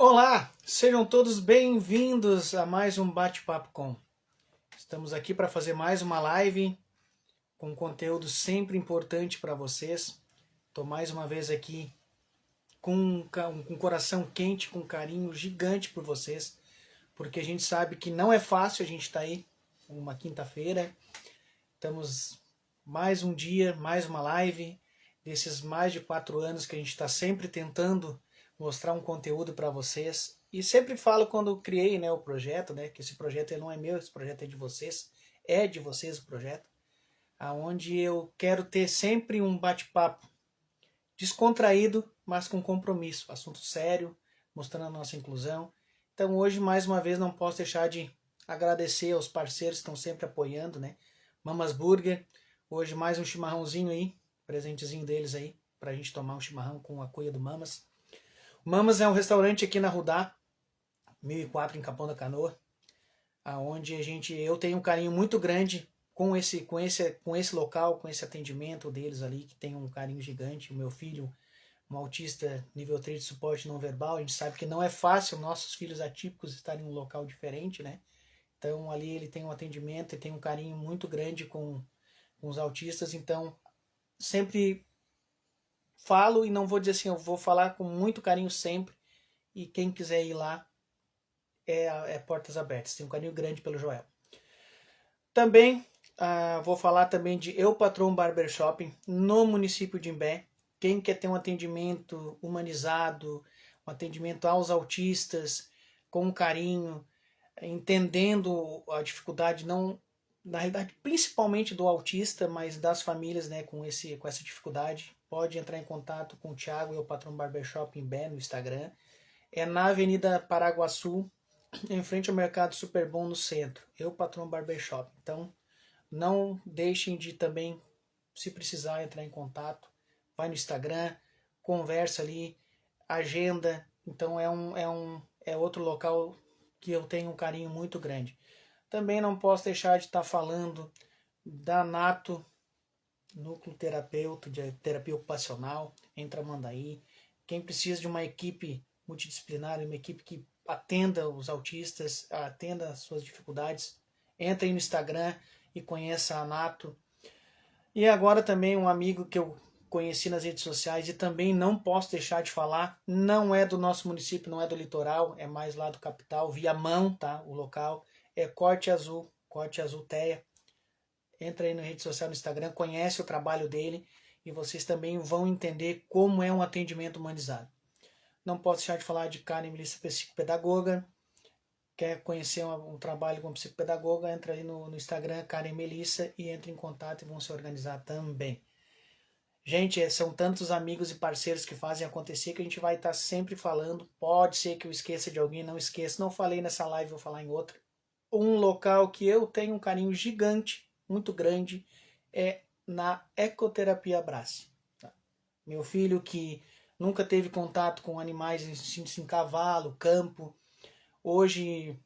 Olá, sejam todos bem-vindos a mais um Bate-Papo Com. Estamos aqui para fazer mais uma live com conteúdo sempre importante para vocês. Estou mais uma vez aqui com um coração quente, com um carinho gigante por vocês, porque a gente sabe que não é fácil a gente estar aí uma quinta-feira. Estamos mais um dia, mais uma live, desses mais de 4 anos que a gente está sempre tentando mostrar um conteúdo para vocês. E sempre falo quando eu criei, o projeto, que esse projeto não é meu, esse projeto é de vocês o projeto, aonde eu quero ter sempre um bate-papo descontraído, mas com compromisso, assunto sério, mostrando a nossa inclusão. Então hoje, mais uma vez, não posso deixar de agradecer aos parceiros que estão sempre apoiando, Mamas Burger, hoje mais um chimarrãozinho aí, presentezinho deles aí, pra gente tomar um chimarrão com a cuia do Mamas. O Mamas é um restaurante aqui na Rudá, 1004 em Capão da Canoa, aonde eu tenho um carinho muito grande com esse local, com esse atendimento deles ali, que tem um carinho gigante. O meu filho, um autista nível 3 de suporte não verbal, a gente sabe que não é fácil nossos filhos atípicos estarem em um local diferente, Então ali ele tem um atendimento e tem um carinho muito grande com os autistas, então sempre falo e não vou dizer assim, eu vou falar com muito carinho sempre, e quem quiser ir lá é portas abertas, tem um carinho grande pelo Joel. Também vou falar também de Eu Patrão Barbershop no município de Imbé. Quem quer ter um atendimento humanizado, um atendimento aos autistas, com carinho, entendendo a dificuldade, não, na realidade, principalmente do autista, mas das famílias com essa dificuldade, pode entrar em contato com o Thiago e o Patrão Barbershop em Bé no Instagram. É na Avenida Paraguaçu, em frente ao Mercado Superbom no centro. Eu, Patrão Barbershop. Então, não deixem de também, se precisar, entrar em contato. Vai no Instagram, conversa ali, agenda. Então, é outro local que eu tenho um carinho muito grande. Também não posso deixar de estar falando da Nato, Núcleo Terapeuta de Terapia Ocupacional, em Tramandaí. Quem precisa de uma equipe multidisciplinar, uma equipe que atenda os autistas, atenda as suas dificuldades, entra aí no Instagram e conheça a Nato. E agora também um amigo que eu conheci nas redes sociais e também não posso deixar de falar, não é do nosso município, não é do litoral, é mais lá do capital, Viamão, tá? O local é Corte Azul Teia. Entra aí na rede social, no Instagram, conhece o trabalho dele e vocês também vão entender como é um atendimento humanizado. Não posso deixar de falar de Karen Melissa, psicopedagoga. Quer conhecer um trabalho como psicopedagoga, entra aí no Instagram, Karen Melissa, e entra em contato e vão se organizar também. Gente, são tantos amigos e parceiros que fazem acontecer que a gente vai estar sempre falando. Pode ser que eu esqueça de alguém, não esqueça. Não falei nessa live, vou falar em outra. Um local que eu tenho um carinho gigante, muito grande, é na Ecoterapia Abrace. Tá? Meu filho que nunca teve contato com animais em cavalo, campo, hoje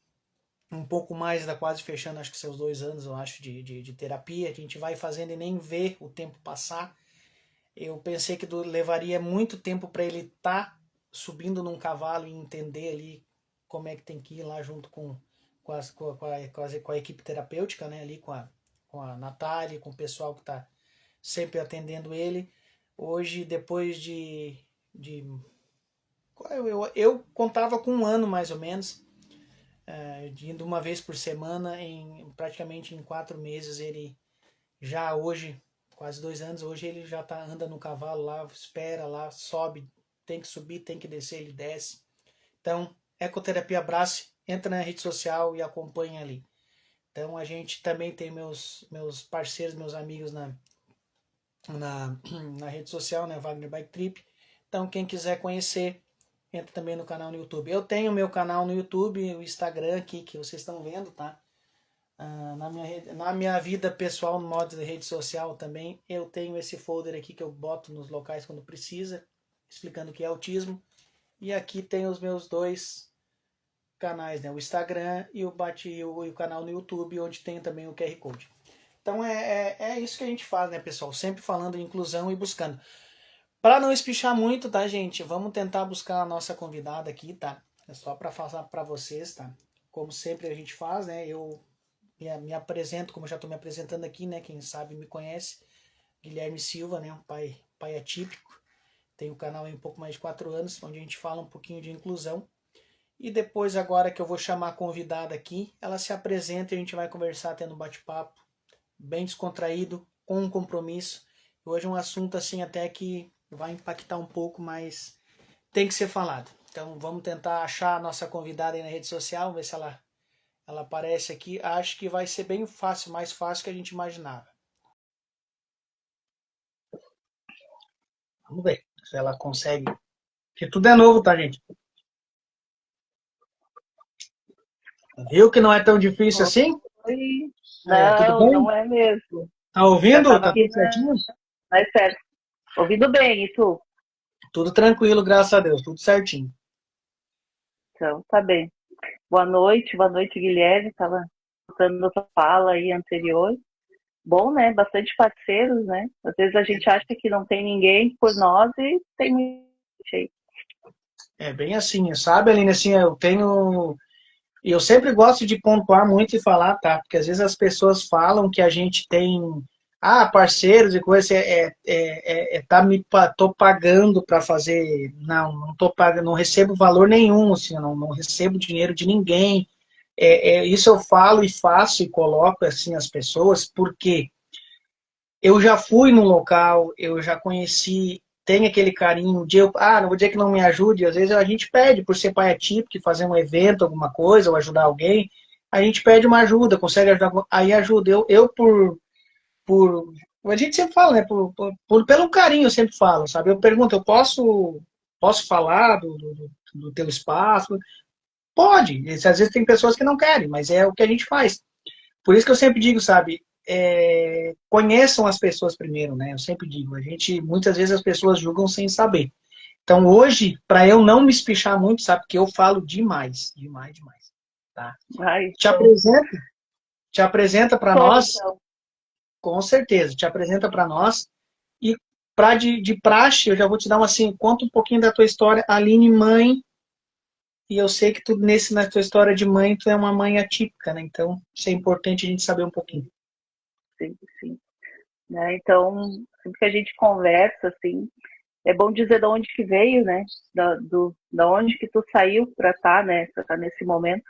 um pouco mais, está quase fechando, acho que seus 2 anos, eu acho, de terapia. A gente vai fazendo e nem vê o tempo passar. Eu pensei que levaria muito tempo para ele estar subindo num cavalo e entender ali como é que tem que ir lá junto com a equipe terapêutica, ali com a Natália, com o pessoal que está sempre atendendo ele. Hoje, depois eu contava com 1 ano mais ou menos, indo uma vez por semana, praticamente em 4 meses ele já hoje, quase 2 anos, hoje ele já anda no cavalo lá, espera lá, sobe, tem que subir, tem que descer, ele desce. Então, Ecoterapia Abrace, entra na rede social e acompanha ali. Então a gente também tem meus parceiros, meus amigos na rede social, Wagner Bike Trip. Então quem quiser conhecer, entra também no canal no YouTube. Eu tenho meu canal no YouTube, o Instagram aqui, que vocês estão vendo, tá? Na minha vida pessoal, no modo de rede social também, eu tenho esse folder aqui que eu boto nos locais quando precisa, explicando o que é autismo. E aqui tem os meus 2 canais, o Instagram e o canal no YouTube, onde tem também o QR Code. Então é isso que a gente faz, pessoal? Sempre falando em inclusão e buscando. Para não espichar muito, tá, gente? Vamos tentar buscar a nossa convidada aqui, tá? É só para falar para vocês, tá? Como sempre a gente faz, né? Eu me apresento, como eu já estou me apresentando aqui, né? Quem sabe me conhece. Guilherme Silva, né? Um pai atípico. Tem um canal aí um pouco mais de 4 anos, onde a gente fala um pouquinho de inclusão. E depois, agora que eu vou chamar a convidada aqui, ela se apresenta e a gente vai conversar, tendo um bate-papo bem descontraído, com um compromisso. Hoje é um assunto assim até que vai impactar um pouco, mas tem que ser falado. Então vamos tentar achar a nossa convidada aí na rede social, ver se ela aparece aqui. Acho que vai ser bem fácil, mais fácil que a gente imaginava. Vamos ver se ela consegue. Porque tudo é novo, tá, gente? Viu que não é tão difícil assim? Oi. Aí, ó, tudo Não, bem? não é mesmo. Tá Já ouvindo? estava Tá aqui tudo certinho? mais certo. Ouvindo bem, e tu? Tudo tranquilo, graças a Deus, tudo certinho. Então, tá bem. Boa noite, Guilherme. Estava escutando a tua fala aí anterior. Bom, né? Bastante parceiros, né? Às vezes a gente acha que não tem ninguém por nós e tem muita gente aí. É bem assim, sabe, Aline? Assim, eu tenho. E eu sempre gosto de pontuar muito e falar, tá? Porque às vezes as pessoas falam que a gente tem, parceiros e coisa, tô pagando para fazer. Não, não tô pagando, não recebo valor nenhum, assim, não recebo dinheiro de ninguém. Isso eu falo e faço e coloco assim as pessoas, porque eu já fui no local, eu já conheci, tem aquele carinho de não vou dizer que não me ajude, às vezes a gente pede, por ser pai atípico, fazer um evento, alguma coisa, ou ajudar alguém, a gente pede uma ajuda, consegue ajudar, aí ajuda. Por a gente sempre fala, né, pelo carinho eu sempre falo, sabe? Eu pergunto, posso falar do teu espaço? Pode, às vezes tem pessoas que não querem, mas é o que a gente faz. Por isso que eu sempre digo, sabe, conheçam as pessoas primeiro, né? Eu sempre digo, muitas vezes as pessoas julgam sem saber. Então hoje, para eu não me espichar muito, sabe, porque eu falo demais, demais, demais, tá? Ai, Te então, apresenta, te apresenta para sou nós, então. com certeza, te apresenta para nós e para de praxe, eu já vou te dar uma assim, conta um pouquinho da tua história, Aline mãe, e eu sei que tu na tua história de mãe, tu é uma mãe atípica, né? Então, isso é importante a gente saber um pouquinho. Sim, sim. Né? Então, sempre que a gente conversa, assim, é bom dizer de onde que veio, né? Da onde que tu saiu para estar, né? Para estar nesse momento.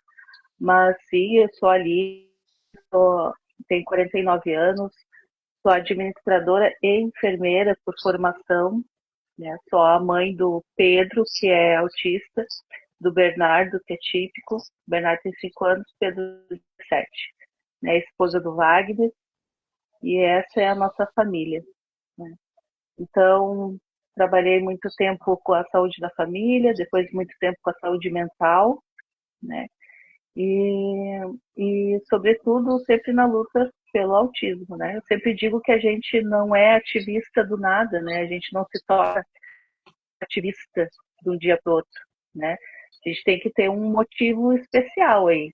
Mas sim, eu sou ali, tenho 49 anos, sou administradora e enfermeira por formação, né? Sou a mãe do Pedro, que é autista, do Bernardo, que é típico. O Bernardo tem 5 anos, Pedro 17, né? Esposa do Wagner, e essa é a nossa família, né? Então, trabalhei muito tempo com a saúde da família, depois muito tempo com a saúde mental, né? E, sobretudo, sempre na luta pelo autismo, né? Eu sempre digo que a gente não é ativista do nada, né? A gente não se torna ativista de um dia para o outro, né? A gente tem que ter um motivo especial aí,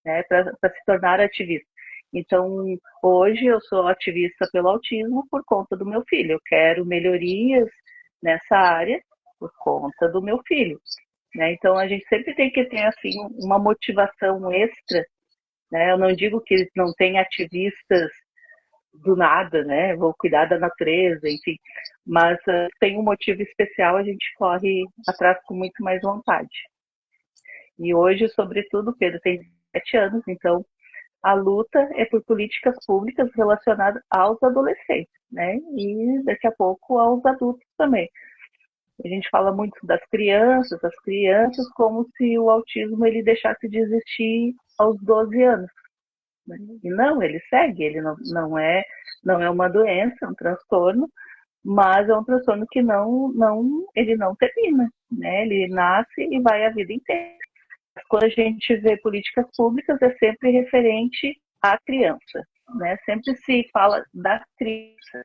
né? Para se tornar ativista. Então, hoje eu sou ativista pelo autismo por conta do meu filho. Eu quero melhorias nessa área por conta do meu filho, né? Então, a gente sempre tem que ter assim uma motivação extra, né? Eu não digo que não tem ativistas do nada, né? Vou cuidar da natureza, enfim, mas tem um motivo especial, a gente corre atrás com muito mais vontade. E hoje, sobretudo, Pedro tem 7 anos, então a luta é por políticas públicas relacionadas aos adolescentes, né? E daqui a pouco aos adultos também. A gente fala muito das crianças, como se o autismo ele deixasse de existir aos 12 anos. Né? E não, ele segue, ele não é uma doença, é um transtorno, mas é um transtorno que ele não termina, né? Ele nasce e vai a vida inteira. Quando a gente vê políticas públicas, é sempre referente à criança, né? Sempre se fala da criança.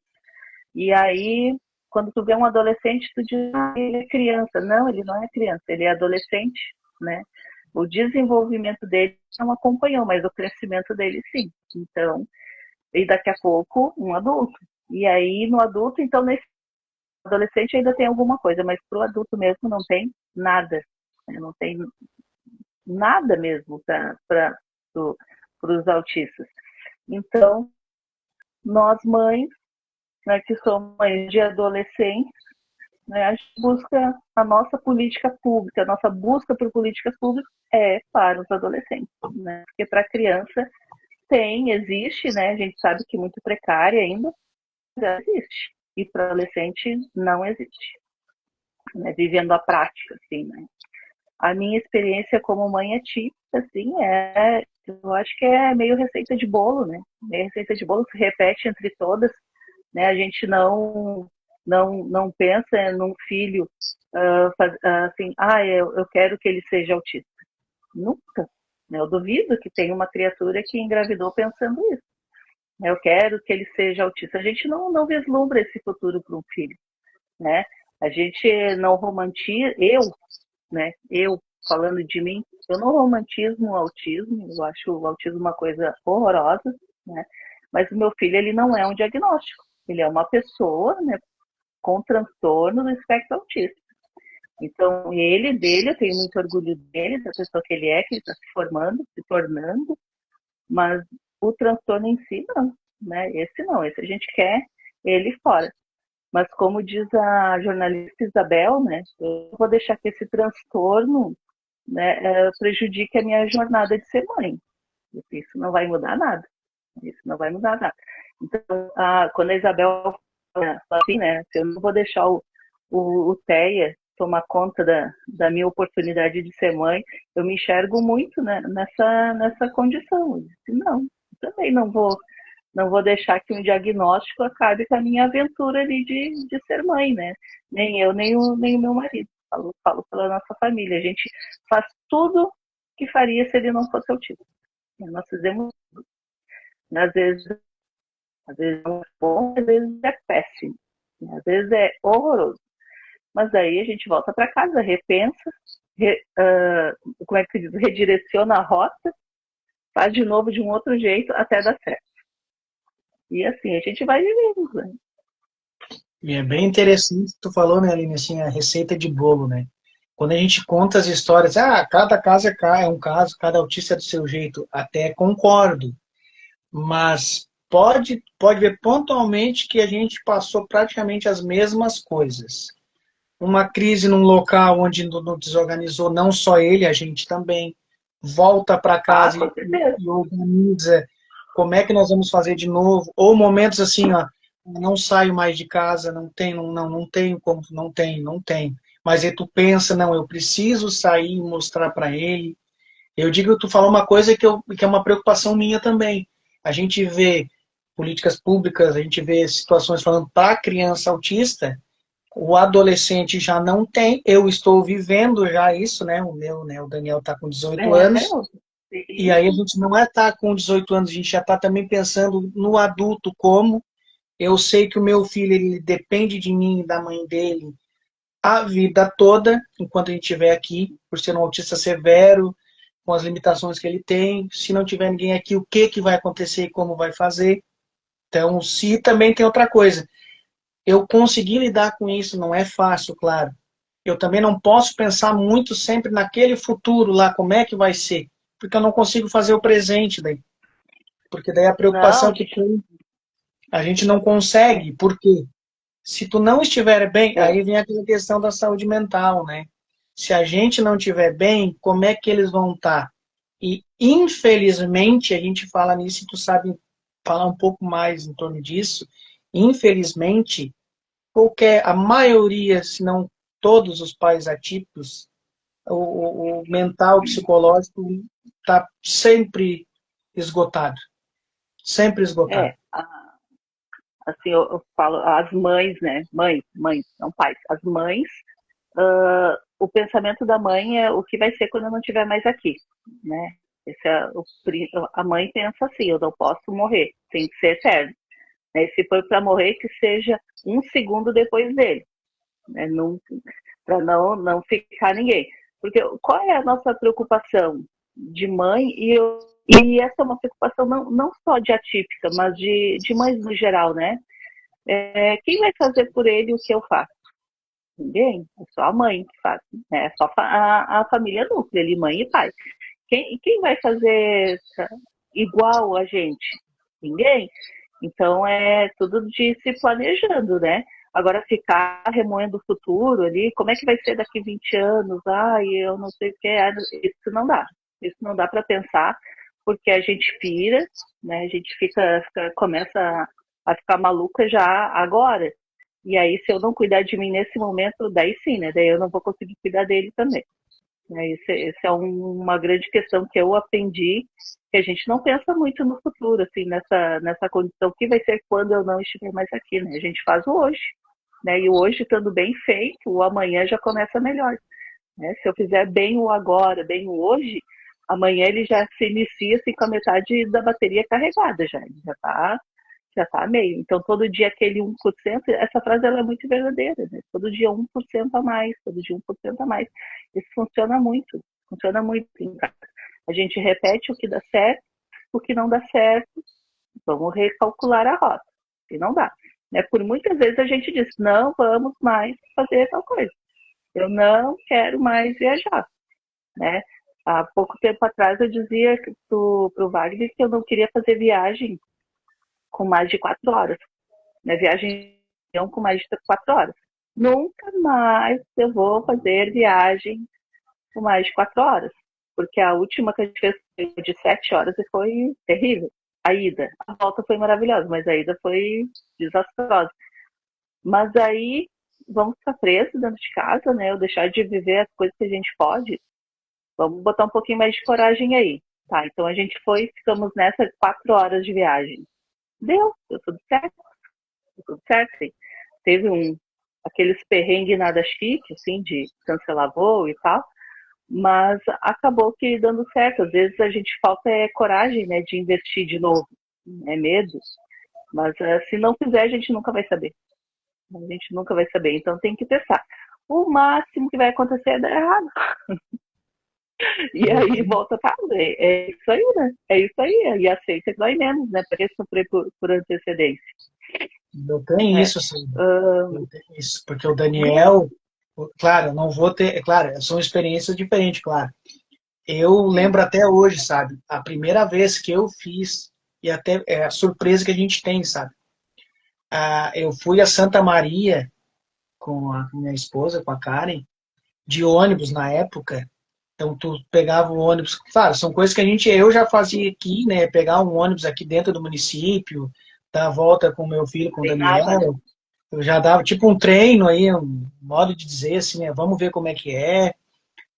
E aí, quando tu vê um adolescente, tu diz, ele é criança. Não, ele não é criança, ele é adolescente, né? O desenvolvimento dele não acompanhou, mas o crescimento dele sim. Então, e daqui a pouco, um adulto. E aí, no adulto, então, nesse adolescente ainda tem alguma coisa, mas pro adulto mesmo não tem nada. né? Não tem nada mesmo para os autistas. Então, nós mães, né, que somos mães de adolescentes, né, a gente busca a nossa política pública, a nossa busca por políticas públicas é para os adolescentes, né? Porque para a criança existe, né? A gente sabe que muito precária ainda, mas existe. E para o adolescente não existe, né? Vivendo a prática, assim, né? A minha experiência como mãe é típica, assim, eu acho que é meio receita de bolo, né? Meio receita de bolo se repete entre todas, né? A gente não pensa num filho assim, eu quero que ele seja autista. Nunca. Né? Eu duvido que tenha uma criatura que engravidou pensando isso. Eu quero que ele seja autista. A gente não vislumbra esse futuro para um filho, né? A gente não romantiza, né? Eu, falando de mim, eu não romantizo o autismo, eu acho o autismo uma coisa horrorosa, né? Mas o meu filho, ele não é um diagnóstico. Ele é uma pessoa, né, com transtorno do espectro autista. Então, eu tenho muito orgulho dele, da pessoa que ele está se formando, se tornando, mas o transtorno em si, não, né? Esse não, esse a gente quer ele fora. Mas como diz a jornalista Isabel, né, eu vou deixar que esse transtorno, né, prejudique a minha jornada de ser mãe. Isso não vai mudar nada. Isso não vai mudar nada. Então, quando a Isabel fala assim, né, eu não vou deixar o TEA tomar conta da minha oportunidade de ser mãe, eu me enxergo muito, né, nessa condição. Eu disse, não, também não vou deixar que um diagnóstico acabe com a minha aventura ali de ser mãe, né? Nem eu, nem o meu marido. Falo pela nossa família. A gente faz tudo que faria se ele não fosse autista. Nós fizemos, às vezes é bom, às vezes é péssimo, às vezes é horroroso. Mas daí a gente volta para casa, repensa, como é que se diz? Redireciona a rota, faz de novo de um outro jeito até dar certo. E assim, a gente vai vivendo, né? E é bem interessante que tu falou, né, Aline, assim, a receita de bolo, né? Quando a gente conta as histórias, cada caso é um caso, cada autista é do seu jeito, até concordo. Mas pode ver pontualmente que a gente passou praticamente as mesmas coisas. Uma crise num local onde não desorganizou, não só ele, a gente também. Volta para casa Com certeza. e organiza como é que nós vamos fazer de novo. Ou momentos assim, ó, não saio mais de casa, não tenho como, não tem. Mas aí tu pensa, não, eu preciso sair e mostrar para ele. Eu digo, tu falou uma coisa que é uma preocupação minha também. A gente vê políticas públicas, a gente vê situações falando para criança autista, o adolescente já não tem, eu estou vivendo já isso, né? O meu, né? O Daniel está com 18 anos, e aí a gente não tá com 18 anos, a gente já está também pensando no adulto como. Eu sei que o meu filho, ele depende de mim e da mãe dele a vida toda, enquanto a gente estiver aqui, por ser um autista severo, com as limitações que ele tem. Se não tiver ninguém aqui, o que vai acontecer e como vai fazer. Então, se também tem outra coisa. Eu consegui lidar com isso, não é fácil, claro. Eu também não posso pensar muito sempre naquele futuro lá, como é que vai ser, porque eu não consigo fazer o presente daí. Porque daí a preocupação Não, que tem, a gente não consegue, porque se tu não estiver bem, aí vem aquela questão da saúde mental, né? Se a gente não estiver bem, como é que eles vão estar? E, infelizmente, a gente fala nisso e tu sabe falar um pouco mais em torno disso. Infelizmente, a maioria, se não todos os pais atípicos, o mental, o psicológico está sempre esgotado. Sempre esgotado. é, assim, eu falo, as mães, né? Mães, não pais. As mães, o pensamento da mãe é o que vai ser quando eu não estiver mais aqui, né? Esse é a mãe pensa assim, eu não posso morrer, tem que ser eterno. Né? Se for para morrer, que seja um segundo depois dele, né? Para não ficar ninguém. Porque qual é a nossa preocupação de mãe? E essa é uma preocupação não só de atípica, mas de mães no geral, né? Quem vai fazer por ele o que eu faço? Ninguém. É só a mãe que faz, né? É só a família núclea, ali, mãe e pai. Quem vai fazer igual a gente? Ninguém. Então é tudo de se planejando, né? Agora ficar remoendo o futuro ali, como é que vai ser daqui 20 anos? Ai, eu não sei o que é. Isso não dá. Isso não dá para pensar, porque a gente pira, né? A gente começa a ficar maluca já agora. E aí, se eu não cuidar de mim nesse momento, daí sim, né? Daí eu não vou conseguir cuidar dele também. Esse é uma grande questão que eu aprendi, que a gente não pensa muito no futuro, assim, nessa condição que vai ser quando eu não estiver mais aqui, né? A gente faz o hoje, né? E o hoje estando bem feito, o amanhã já começa melhor, né? Se eu fizer bem o agora, bem o hoje, amanhã ele já se inicia assim, com a metade da bateria carregada já, ele já tá a meio. Então, todo dia aquele 1%, essa frase ela é muito verdadeira, né? Todo dia 1% a mais, todo dia 1% a mais. Isso funciona muito em casa. A gente repete o que dá certo, o que não dá certo, vamos recalcular a rota, e não dá. Né? Por muitas vezes a gente diz, não vamos mais fazer tal coisa. Eu não quero mais viajar, né? Há pouco tempo atrás eu dizia pro Wagner que eu não queria fazer viagem com mais de 4 horas, né? Viagem com mais de 4 horas. Nunca mais eu vou fazer viagem com mais de 4 horas, porque a última que a gente fez foi de 7 horas e foi terrível. A ida, a volta foi maravilhosa, mas a ida foi desastrosa. Mas aí vamos ficar presos dentro de casa, né? Ou deixar de viver as coisas que a gente pode. Vamos botar um pouquinho mais de coragem aí. Tá, então a gente ficamos nessas 4 horas de viagem. Deu tudo certo, sim. Teve aqueles perrengues nada chique, assim, de cancelar voo e tal, mas acabou que dando certo. Às vezes a gente falta coragem, né, de investir de novo, é medo, mas se não fizer a gente nunca vai saber. A gente nunca vai saber, então tem que testar. O máximo que vai acontecer é dar errado. E aí volta pra isso aí, né? É isso aí. E aceita que dói menos, né? Porque sofrer por antecedência. Eu tenho É. isso, assim. Eu tenho isso, porque o Daniel, claro, eu não vou ter, é claro, são experiências diferentes, claro. Eu lembro até hoje, sabe? A primeira vez que eu fiz, e até é a surpresa que a gente tem, sabe? Eu fui a Santa Maria com a minha esposa, com a Karen, de ônibus na época. Então, tu pegava o ônibus. Claro, são coisas que eu já fazia aqui, né? Pegar um ônibus aqui dentro do município, dar a volta com o meu filho, com o Treinava, né? Daniel. Eu já dava tipo um treino aí, um modo de dizer assim, né? Vamos ver como é que é.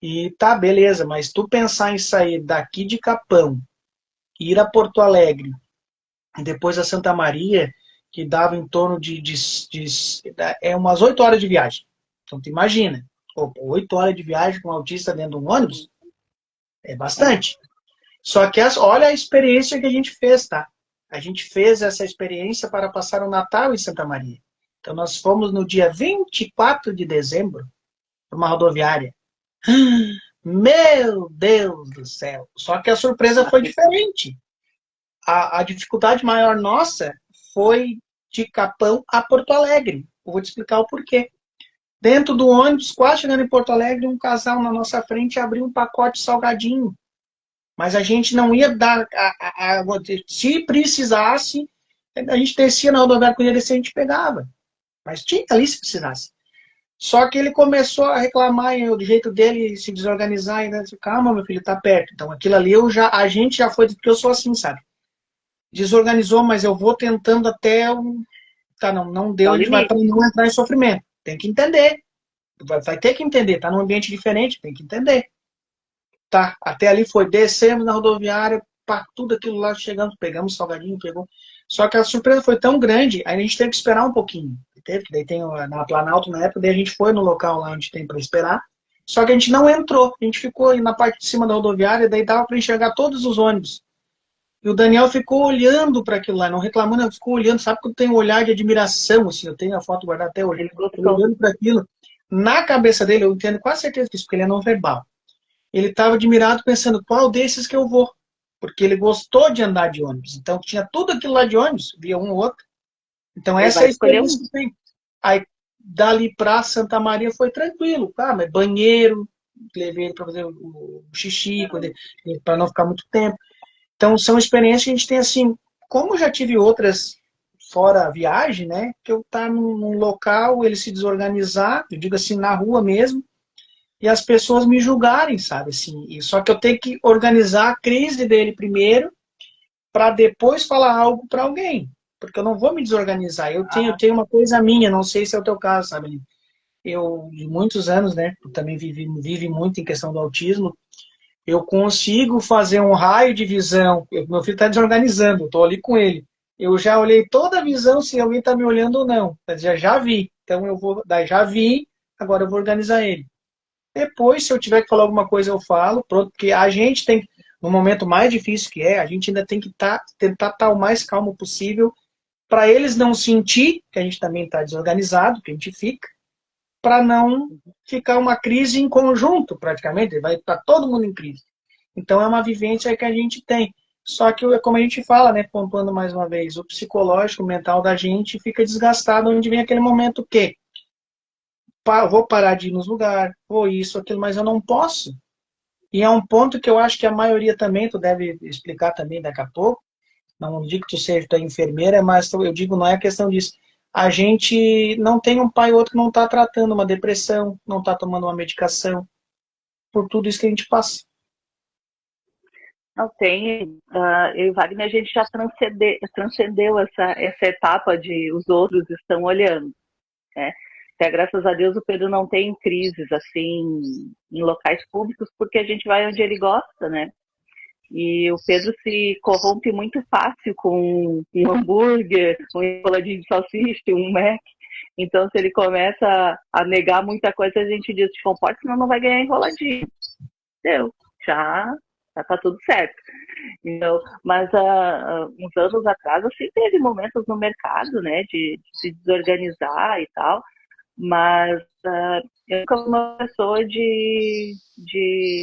E tá, beleza, mas tu pensar em sair daqui de Capão, ir a Porto Alegre, e depois a Santa Maria, que dava em torno umas 8 horas de viagem. Então, tu imagina, 8 horas de viagem com um autista dentro de um ônibus, é bastante. Só que olha a experiência que a gente fez, tá? A gente fez essa experiência para passar o Natal em Santa Maria. Então, nós fomos no dia 24 de dezembro, para uma rodoviária. Meu Deus do céu! Só que a surpresa foi diferente. A dificuldade maior nossa foi de Capão a Porto Alegre. Eu vou te explicar o porquê. Dentro do ônibus, quase chegando em Porto Alegre, um casal na nossa frente abriu um pacote salgadinho. Mas a gente não ia dar. Se precisasse, a gente descia na rodoviária com ele, a gente pegava. Mas tinha ali se precisasse. Só que ele começou a reclamar e do jeito dele se desorganizar e disse, calma, meu filho, tá perto. Então aquilo ali a gente já foi, porque eu sou assim, sabe? Desorganizou, mas eu vou tentando até tá, não É deu, o a gente vai limite. para não entrar em sofrimento. Tem que entender. Vai ter que entender, tá num ambiente diferente, tem que entender. Tá, até ali foi, descemos na rodoviária, pá, tudo aquilo lá, chegamos, pegamos salgadinho, pegou. Só que a surpresa foi tão grande, aí a gente teve que esperar um pouquinho. Teve, que daí tem na Planalto na época, daí a gente foi no local lá onde tem para esperar. Só que a gente não entrou, a gente ficou na parte de cima da rodoviária, daí dava para enxergar todos os ônibus. E o Daniel ficou olhando para aquilo lá, não reclamando, ficou olhando, sabe que eu tenho um olhar de admiração, assim, eu tenho a foto guardada até hoje. Ele Ele gostou. olhando para aquilo, na cabeça dele, eu entendo quase certeza disso, porque ele é não verbal. Ele estava admirado pensando, qual desses que eu vou? Porque ele gostou de andar de ônibus. Então, tinha tudo aquilo lá de ônibus, via um ou outro. Então, Ele essa é vai a escolher experiência um. que tem. Aí, dali para Santa Maria foi tranquilo, tá? Mas banheiro, levei ele para fazer o xixi, para não ficar muito tempo. Então, são experiências que a gente tem assim, como eu já tive outras fora a viagem, né? Que eu estar num local, ele se desorganizar, eu digo assim, na rua mesmo, e as pessoas me julgarem, sabe? Assim, e só que eu tenho que organizar a crise dele primeiro, para depois falar algo para alguém. Porque eu não vou me desorganizar. Eu tenho uma coisa minha, não sei se é o teu caso, sabe? Eu, de muitos anos, né? Eu também vive muito em questão do autismo. Eu consigo fazer um raio de visão. Meu filho está desorganizando, eu estou ali com ele. Eu já olhei toda a visão se alguém está me olhando ou não. Quer dizer, já vi. Então eu vou, daí já vi, agora eu vou organizar ele. Depois, se eu tiver que falar alguma coisa, eu falo, pronto, porque a gente tem, no momento mais difícil que é, a gente ainda tem que tentar estar o mais calmo possível, para eles não sentir que a gente também está desorganizado, que a gente fica, para não ficar uma crise em conjunto, praticamente, vai estar todo mundo em crise. Então é uma vivência que a gente tem. Só que, como a gente fala, né, pontuando mais uma vez, o psicológico, o mental da gente fica desgastado, onde vem aquele momento que vou parar de ir nos lugares, vou isso, aquilo, mas eu não posso. E é um ponto que eu acho que a maioria também, tu deve explicar também daqui a pouco, não digo que tu seja tua enfermeira, mas eu digo, não é questão disso. A gente não tem um pai ou outro que não está tratando uma depressão, não está tomando uma medicação, por tudo isso que a gente passa. Não tem. Eu e o Wagner, a gente já transcendeu essa etapa de os outros estão olhando, né? Até graças a Deus o Pedro não tem crises assim em locais públicos, porque a gente vai onde ele gosta, né? E o Pedro se corrompe muito fácil com um hambúrguer, um enroladinho de salsicha, um Mac. Então, se ele começa a negar muita coisa, a gente diz, te comporte, senão não vai ganhar enroladinho. Deu, já tá tudo certo. Então, mas uns anos atrás, assim, teve momentos no mercado, né, de se desorganizar e tal, mas eu nunca fui uma pessoa de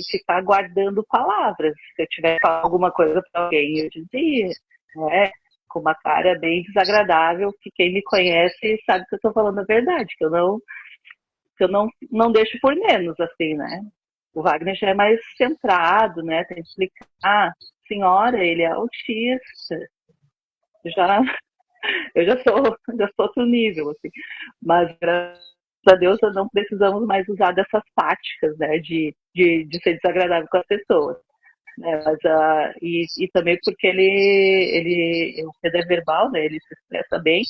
ficar guardando palavras. Se eu tiver que falar alguma coisa para alguém, eu dizia, né, com uma cara bem desagradável, que quem me conhece sabe que eu estou falando a verdade, que eu não deixo por menos, assim, né? O Wagner já é mais centrado, né? Tem que explicar, senhora, ele é autista. Já, eu já sou outro nível, assim. Mas, graças a Deus, não precisamos mais usar dessas táticas, né? De ser desagradável com as pessoas. Né? Mas, e também porque o Pedro é verbal, né? Ele se expressa bem.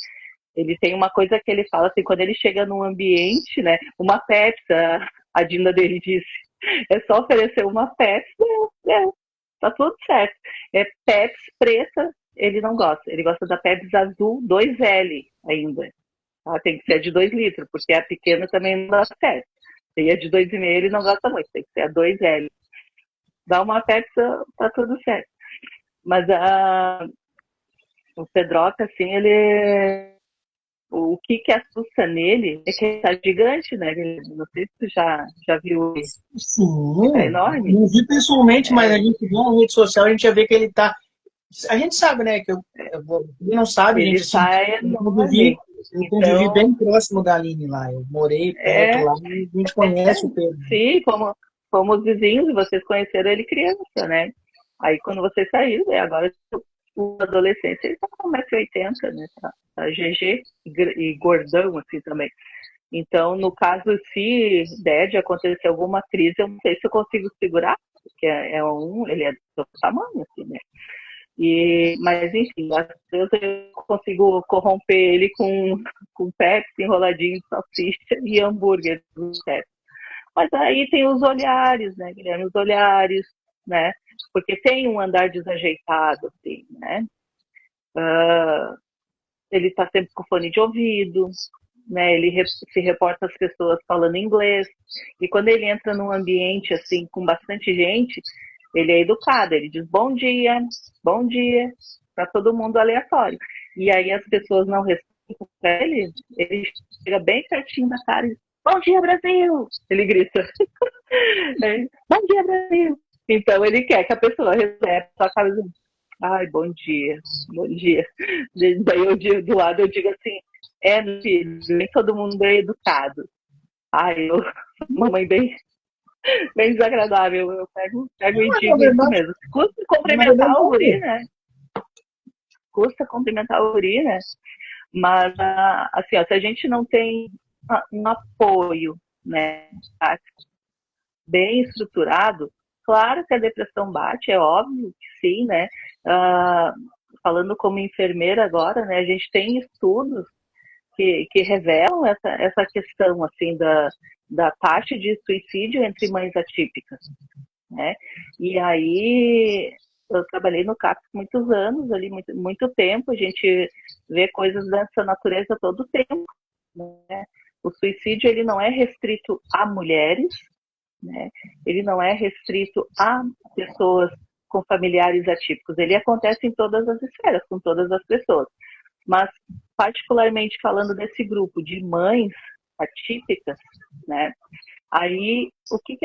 Ele tem uma coisa que ele fala assim, quando ele chega num ambiente, né? Uma Pepsi, a Dinda dele disse, é só oferecer uma Pepsi, tá tudo certo. É Pepsi preta, ele não gosta. Ele gosta da Pepsi azul 2L ainda. Tá? Tem que ser a de 2 litros, porque a pequena também não dá certo. E a de 2,5 ele não gosta muito, tem que ser a 2L. Dá uma Pepsi, tá tudo certo. Mas o Pedroca, assim, o que assusta nele é que ele tá gigante, né? Não sei se tu já viu ele. Ele tá Sim, enorme. não vi pessoalmente, mas a É, gente vê na rede social, a gente já vê que ele tá. A gente sabe, né? Ele não sabe, gente, ele assim, tá eu convivi, enorme. eu convivi Então, bem próximo da Aline lá. Eu morei perto é, lá e a gente conhece o Pedro. sim, como os vizinhos, e vocês conheceram ele criança, né? Aí quando vocês saíram, né? Agora o adolescente, ele tá com 1,80 m, né? Tá GG e gordão, assim, também. Então, no caso, se der de acontecer alguma crise, eu não sei se eu consigo segurar, porque ele é do seu tamanho, assim, né? Mas, enfim, graças a Deus eu consigo corromper ele com Pepsi, enroladinho de salsicha e hambúrguer. Mas aí tem os olhares, né, Guilherme? Os olhares, né? Porque tem um andar desajeitado, assim, né? Ele está sempre com fone de ouvido, né? Ele se reporta às pessoas falando inglês. E quando ele entra num ambiente, assim, com bastante gente, ele é educado, ele diz bom dia, para todo mundo aleatório. E aí as pessoas não respondem para ele chega bem pertinho da cara e diz, bom dia, Brasil! Ele grita. Bom dia, Brasil! Então ele quer que a pessoa receba a cara dizendo, ai, bom dia, bom dia. Daí eu do lado eu digo assim, filho, nem todo mundo é educado. Ai, eu, mamãe bem desagradável, eu pego e digo isso mesmo. Custa cumprimentar o guri, né? Custa cumprimentar o guri, né? Mas, assim, ó, se a gente não tem um apoio, né, bem estruturado, claro que a depressão bate, é óbvio que sim, né? Falando como enfermeira agora, né, a gente tem estudos que revelam essa questão, assim, da taxa de suicídio entre mães atípicas, né? E aí, eu trabalhei no CAPS muitos anos, ali, muito tempo, a gente vê coisas dessa natureza todo o tempo, né? O suicídio, ele não é restrito a mulheres, né? Ele não é restrito a pessoas com familiares atípicos, ele acontece em todas as esferas, com todas as pessoas. Mas, particularmente falando desse grupo de mães atípicas, né? Aí, o que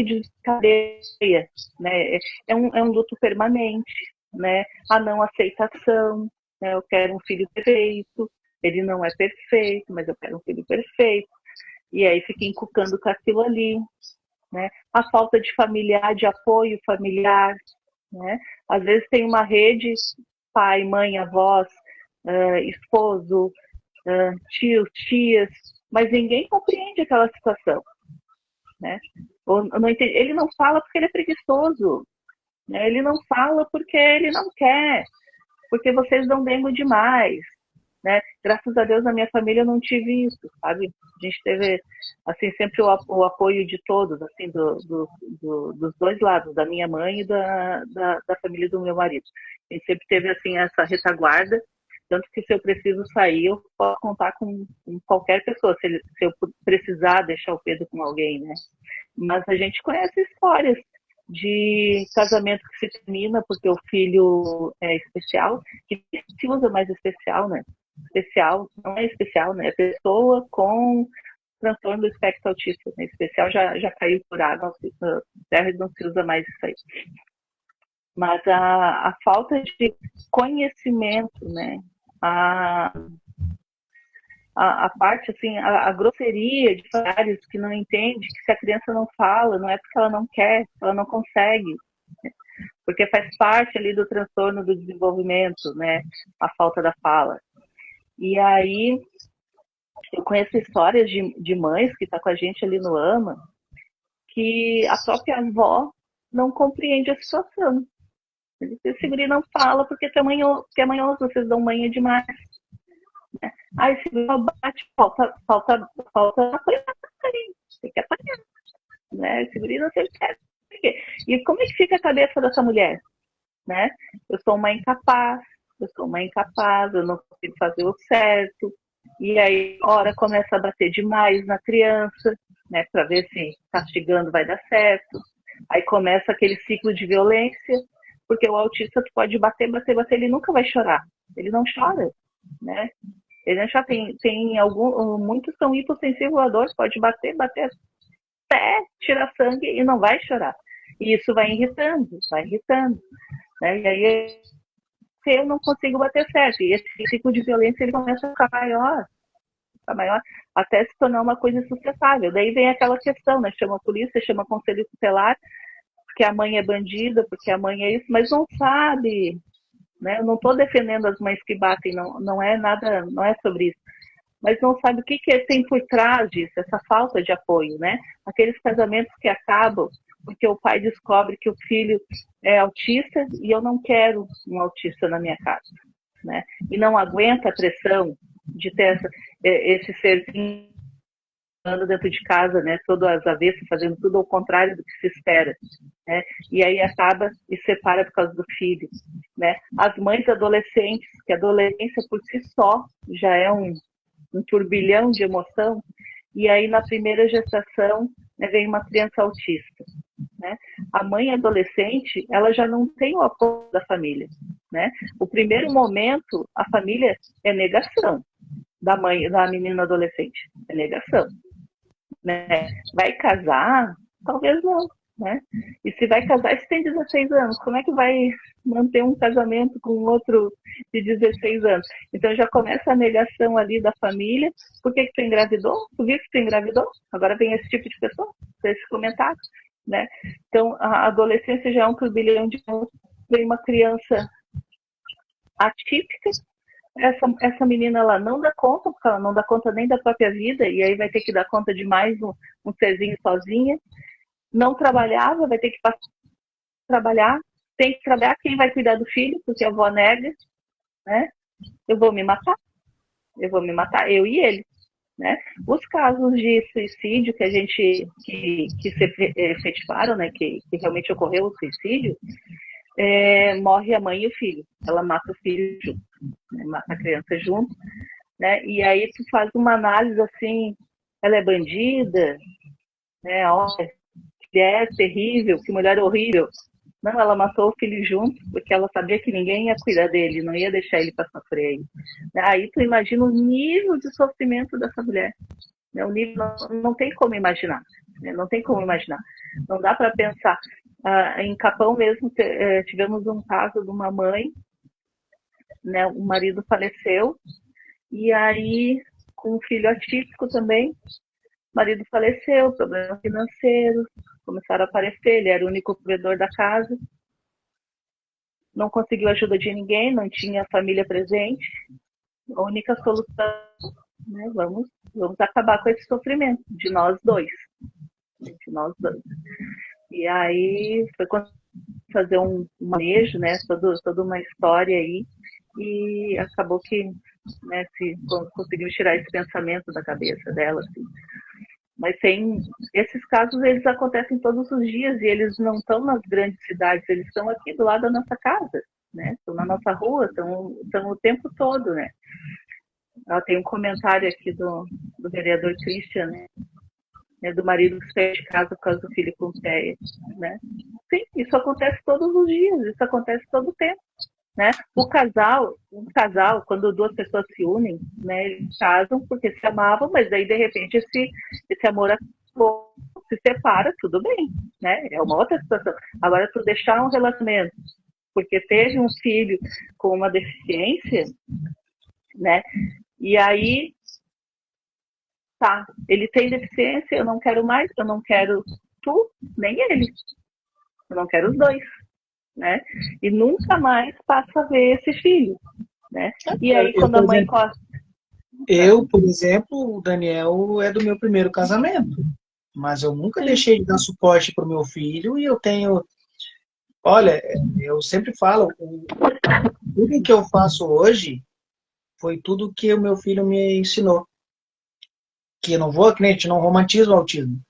desencadeia, né? É um luto permanente, né? A não aceitação, né? Eu quero um filho perfeito, ele não é perfeito, mas eu quero um filho perfeito. E aí fica encucando com aquilo ali, né? A falta de familiar, de apoio familiar, né? Às vezes tem uma rede, pai, mãe, avós, esposo, tios, tias, mas ninguém compreende aquela situação, né? Ele não fala porque ele é preguiçoso, né? Ele não fala porque ele não quer, porque vocês dão dengo demais, né? Graças a Deus na minha família eu não tive isso, sabe? A gente teve assim sempre o apoio de todos, assim, dos dois lados, da minha mãe e da família do meu marido. A gente sempre teve assim essa retaguarda, tanto que se eu preciso sair eu posso contar com qualquer pessoa, se eu precisar deixar o Pedro com alguém, né? Mas a gente conhece histórias de casamento que se termina porque o filho é especial, que se usa mais especial, né? Especial, não é especial, né? É pessoa com transtorno do espectro autista, né? Especial já caiu por água, na terra não se usa mais isso aí. Mas a falta de conhecimento, né? A parte, assim, a grosseria de familiares que não entende que se a criança não fala, não é porque ela não quer, ela não consegue, né? Porque faz parte ali do transtorno do desenvolvimento, né? A falta da fala. E aí, eu conheço histórias de mães que estão com a gente ali no AMA, que a própria avó não compreende a situação. Esse guri não fala porque é manhoso, vocês dão manha demais. Né? Aí esse guri bate, falta apanhar, tem que apanhar. Né? Esse guri não sei o que é. E como é que fica a cabeça dessa mulher? Né? Eu sou uma incapaz, eu não consigo fazer o certo. E aí, hora começa a bater demais na criança, né, para ver se castigando vai dar certo. Aí começa aquele ciclo de violência, porque o autista tu pode bater, ele nunca vai chorar. Ele não chora, né? Ele não chora. Muitos são hipossensíveis à dor, pode bater até tirar sangue e não vai chorar. E isso vai irritando. Né? E aí eu não consigo bater certo. E esse ciclo de violência ele começa a ficar maior, até se tornar uma coisa insustentável. Daí vem aquela questão, né? Chama a polícia, chama conselho tutelar, porque a mãe é bandida, porque a mãe é isso, mas não sabe, né? Eu não estou defendendo as mães que batem, não é nada, não é sobre isso. Mas não sabe o que tem por trás disso, essa falta de apoio, né? Aqueles casamentos que acabam porque o pai descobre que o filho é autista e eu não quero um autista na minha casa, né? E não aguenta a pressão de ter esse serzinho dentro de casa, né? Todo às avessas, fazendo tudo ao contrário do que se espera, né? E aí acaba e separa por causa do filho, né? As mães adolescentes, que a adolescência por si só já é um turbilhão de emoção, e aí na primeira gestação, né, vem uma criança autista, né? A mãe adolescente, ela já não tem o apoio da família, né? O primeiro momento, a família é negação da menina adolescente, é negação, né? Vai casar? Talvez não, né? E se vai casar, se tem 16 anos, como é que vai manter um casamento com outro de 16 anos? Então já começa a negação ali da família. Por que tu engravidou? Tu viu que tu engravidou? Agora vem esse tipo de pessoa, esse comentário, né? Então a adolescência já é um turbilhão de anos. Vem uma criança atípica, essa menina ela não dá conta, porque ela não dá conta nem da própria vida, e aí vai ter que dar conta de mais um serzinho sozinha. Não trabalhava, vai ter que passar a trabalhar. Tem que trabalhar, quem vai cuidar do filho, porque a avó nega, né? Eu vou me matar, eu e ele. Né? Os casos de suicídio que a gente que se efetivaram, né, que realmente ocorreu o suicídio, morre a mãe e o filho. Ela mata o filho junto, né? Mata a criança junto, né? E aí tu faz uma análise assim, ela é bandida, né? Olha, que é terrível, que mulher horrível. Não, ela matou o filho junto, porque ela sabia que ninguém ia cuidar dele, não ia deixar ele para sofrer aí. Aí tu imagina o nível de sofrimento dessa mulher. O nível não tem como imaginar. Não tem como imaginar. Não dá para pensar. Em Capão mesmo, tivemos um caso de uma mãe, né, o marido faleceu, e aí, com um filho atípico também, o marido faleceu, problemas financeiros começaram a aparecer, ele era o único provedor da casa, não conseguiu ajuda de ninguém, não tinha família presente, a única solução, né, vamos acabar com esse sofrimento de nós dois. E aí foi fazer um manejo, né, toda uma história aí, e acabou que, né, conseguiu tirar esse pensamento da cabeça dela, assim. Mas esses casos, eles acontecem todos os dias, e eles não estão nas grandes cidades, eles estão aqui do lado da nossa casa, né, estão na nossa rua, estão o tempo todo, né. Tem um comentário aqui do vereador Christian, né, do marido que saiu de casa por causa do filho com TEA, né. Sim, isso acontece todos os dias, isso acontece todo o tempo, né? Um casal, quando duas pessoas se unem, né, eles casam porque se amavam, mas aí de repente esse amor acabou, se separa, tudo bem, né? É uma outra situação. Agora, tu deixar um relacionamento porque teve um filho com uma deficiência, né? E aí, tá, ele tem deficiência, eu não quero mais, eu não quero tu, nem ele. Eu não quero os dois, né? E nunca mais passa a ver esse filho, né? E aí, quando a mãe corta. Eu, por exemplo, o Daniel é do meu primeiro casamento, mas eu nunca deixei de dar suporte para o meu filho e eu tenho. Olha, eu sempre falo, tudo que eu faço hoje foi tudo que o meu filho me ensinou. Que eu não vou, que a gente não romantiza o autismo.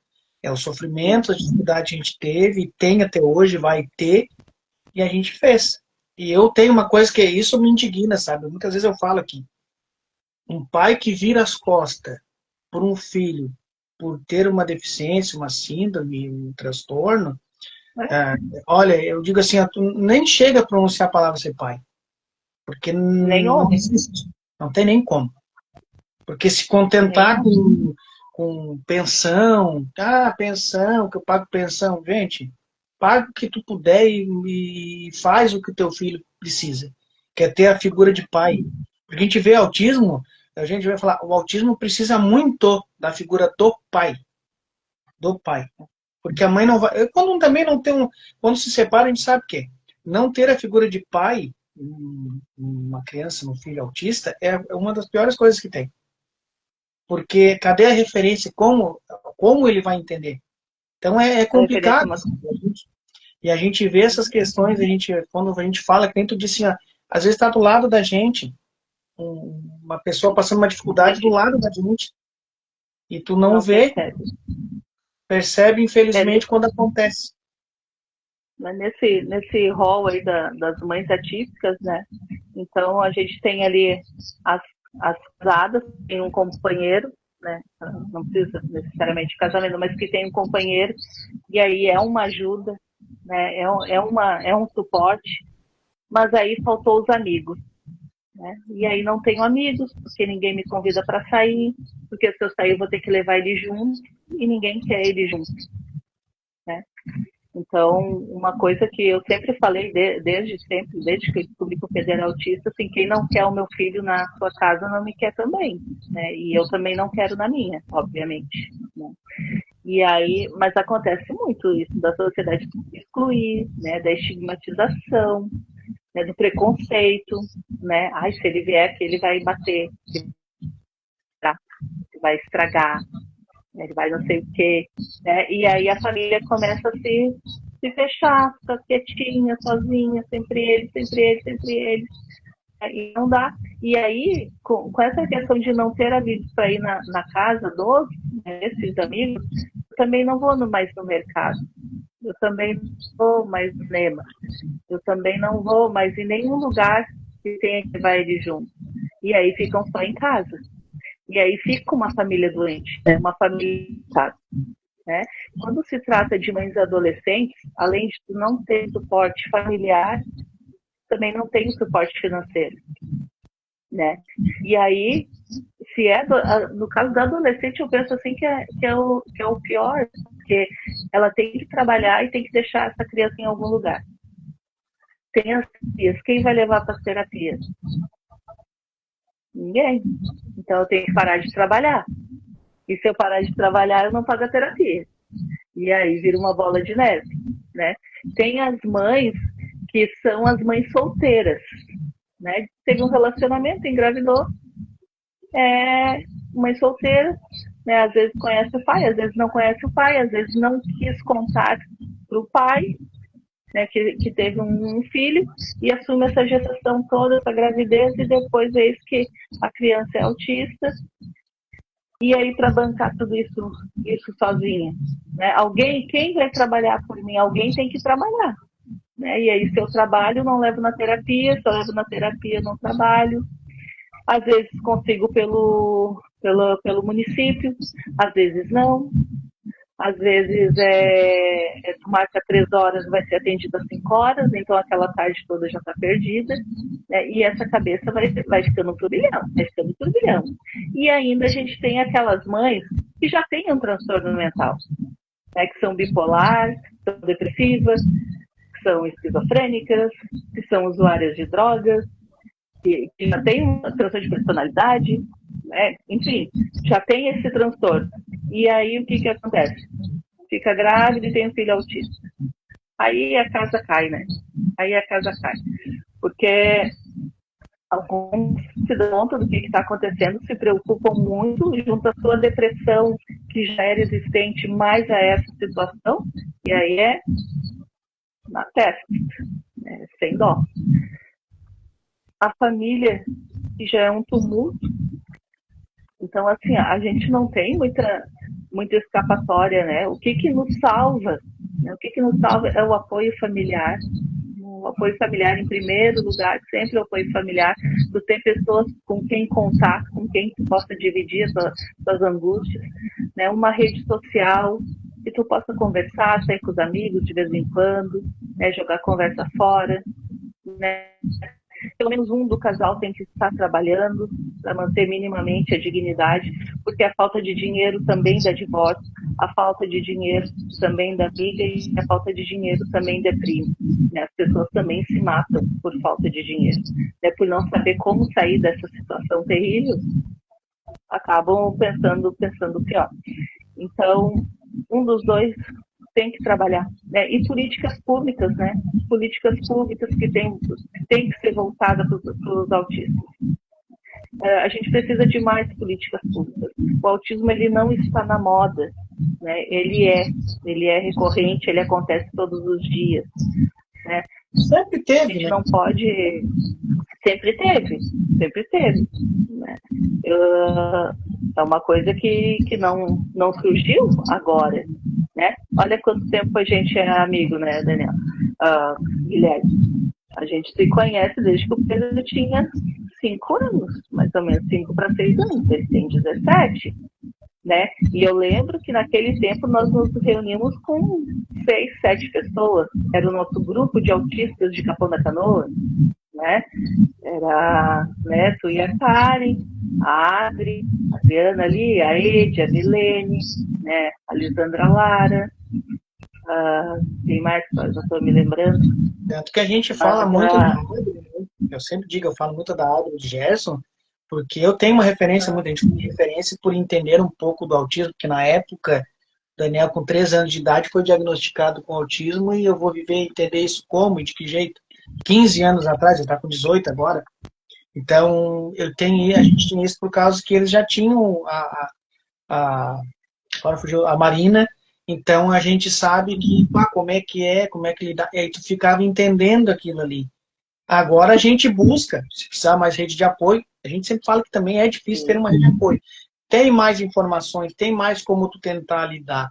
É o sofrimento, a dificuldade que a gente teve, tem até hoje, vai ter, e a gente fez. E eu tenho uma coisa que isso me indigna, sabe? Muitas vezes eu falo aqui, um pai que vira as costas por um filho, por ter uma deficiência, uma síndrome, um transtorno, olha, eu digo assim, tu nem chega a pronunciar a palavra ser pai, porque não existe, não tem nem como. Porque se contentar com pensão, pensão, que eu pago pensão, gente, paga o que tu puder e faz o que o teu filho precisa, que é ter a figura de pai. Porque a gente vê autismo, a gente vai falar, o autismo precisa muito da figura do pai. Porque a mãe não vai, quando também não tem quando se separa, a gente sabe o quê? Não ter a figura de pai, uma criança, um filho autista, é uma das piores coisas que tem. Porque cadê a referência? Como ele vai entender? Então é complicado. E a gente vê essas questões, quando a gente fala, que nem tu disse, às vezes está do lado da gente, uma pessoa passando uma dificuldade do lado da gente, e tu não vê, percebe infelizmente quando acontece. Nesse rol aí das mães atípicas, né? Então a gente tem ali as casadas, tem um companheiro, né? Não precisa necessariamente de casamento, mas que tem um companheiro, e aí é uma ajuda, né? É um suporte, mas aí faltou os amigos, né? E aí não tenho amigos, porque ninguém me convida para sair, porque se eu sair eu vou ter que levar ele junto, e ninguém quer ele junto, né? Então, uma coisa que eu sempre falei desde sempre, desde que eu descobri que o Pedro era autista, assim, quem não quer o meu filho na sua casa não me quer também, né? E eu também não quero na minha, obviamente, né? E aí, mas acontece muito isso da sociedade excluir, né? Da estigmatização, né? Do preconceito, né? Ai, se ele vier aqui, ele vai bater, ele vai estragar, né? Ele vai não sei o quê, né? E aí a família começa a se fechar, ficar quietinha, sozinha, sempre ele, sempre ele, sempre ele. E não dá. E aí, com essa questão de não ter amigos para ir na casa dos, né, esses amigos, eu também não vou mais no mercado. Eu também não vou mais no cinema. Eu também não vou mais em nenhum lugar que tenha que levar ele junto. E aí ficam só em casa. E aí fica uma família doente, né? Uma família em casa. Né? Quando se trata de mães adolescentes, além de não ter suporte familiar, também não tem suporte financeiro. Né? E aí, se é no caso da adolescente, eu penso assim que é o pior, porque ela tem que trabalhar e tem que deixar essa criança em algum lugar. Tem as terapias, quem vai levar para as terapias? Ninguém. Então eu tenho que parar de trabalhar. E se eu parar de trabalhar, eu não pago a terapia. E aí vira uma bola de neve, né? Tem as mães que são as mães solteiras, né? Teve um relacionamento, engravidou, mãe solteira, né? Às vezes conhece o pai, às vezes não conhece o pai, às vezes não quis contar para o pai, né? Que teve um filho e assume essa gestação toda, essa gravidez e depois vê que a criança é autista. E aí, para bancar tudo isso sozinha, né? Quem vai trabalhar por mim? Alguém tem que trabalhar, né? E aí, se eu trabalho, não levo na terapia, se eu levo na terapia, não trabalho. Às vezes consigo pelo município, às vezes não. Às vezes tu marca 3 horas, vai ser atendido às 5 horas, então aquela tarde toda já está perdida, né? E essa cabeça vai ficando turbilhão, vai ficando turbilhão. E ainda a gente tem aquelas mães que já têm um transtorno mental, né? Que são bipolar, que são depressivas, que são esquizofrênicas, que são usuárias de drogas, que já tem um transtorno de personalidade, né? Enfim, já tem esse transtorno. E aí o que acontece? Fica grávida e tem um filho autista. Aí a casa cai, né? Aí a casa cai. Porque alguns se dão conta do que está acontecendo, se preocupam muito, junto à sua depressão, que já era existente, mais a essa situação, e aí é na testa, né? Sem dó. A família, que já é um tumulto, então, assim, a gente não tem muita escapatória, né? O que nos salva? Né? O que nos salva é o apoio familiar. O apoio familiar em primeiro lugar, sempre o apoio familiar. Tu ter pessoas com quem contar, com quem tu possa dividir as suas angústias, né? Uma rede social que tu possa conversar, sair com os amigos de vez em quando, né? Jogar conversa fora, né? Pelo menos um do casal tem que estar trabalhando para manter minimamente a dignidade, porque a falta de dinheiro também dá divórcio, a falta de dinheiro também dá briga e a falta de dinheiro também deprime. Né? As pessoas também se matam por falta de dinheiro, né? Por não saber como sair dessa situação terrível, acabam pensando pior. Então, um dos dois tem que trabalhar, né? E políticas públicas, né? Políticas públicas que tem que ser voltada para os autistas. A gente precisa de mais políticas públicas. O autismo ele não está na moda, né? Ele é recorrente, ele acontece todos os dias, né? Sempre teve, a gente né? Não pode. Sempre teve. Né? É uma coisa que não surgiu agora, né? Olha quanto tempo a gente é amigo, né, Daniel? Guilherme, a gente se conhece desde que o Pedro tinha 5 anos, mais ou menos 5 para 6 anos, ele tem 17, né? E eu lembro que naquele tempo nós nos reunimos com 6, 7 pessoas, era o nosso grupo de autistas de Capão da Canoa, né? Era, né, tu e a Karen, a Adri, a Adriana ali, a Ede, a Milene, né, a Lisandra Lara, Tem mais, eu já estou me lembrando. Tanto que a gente fala muito da Adro, né? Eu sempre digo, eu falo muito da Adro de Gerson, porque eu tenho uma referência, muita gente tem referência por entender um pouco do autismo, porque na época, Daniel, com 3 anos de idade, foi diagnosticado com autismo e eu vou viver e entender isso como e de que jeito. 15 anos atrás, ele está com 18 agora. Então, a gente tinha isso por causa que eles já tinham a agora fugiu, a Marina. Então a gente sabe que, como é que lidar. E aí tu ficava entendendo aquilo ali. Agora a gente busca, se precisar mais rede de apoio, a gente sempre fala que também é difícil ter uma rede de apoio. Tem mais informações, tem mais como tu tentar lidar.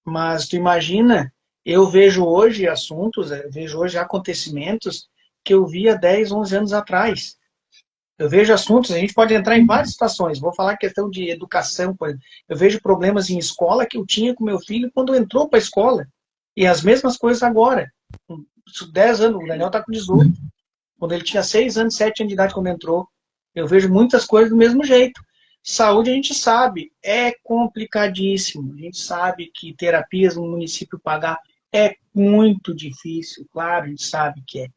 Mas tu imagina, eu vejo hoje assuntos, eu vejo hoje acontecimentos que eu via 10, 11 anos atrás. Eu vejo assuntos, a gente pode entrar em várias situações. Vou falar questão de educação, por exemplo. Eu vejo problemas em escola que eu tinha com meu filho quando entrou para a escola. E as mesmas coisas agora. Com 10 anos, o Daniel está com 18. Quando ele tinha 6 anos, 7 anos de idade quando entrou. Eu vejo muitas coisas do mesmo jeito. Saúde a gente sabe, é complicadíssimo. A gente sabe que terapias no município pagar é muito difícil, claro, a gente sabe que é.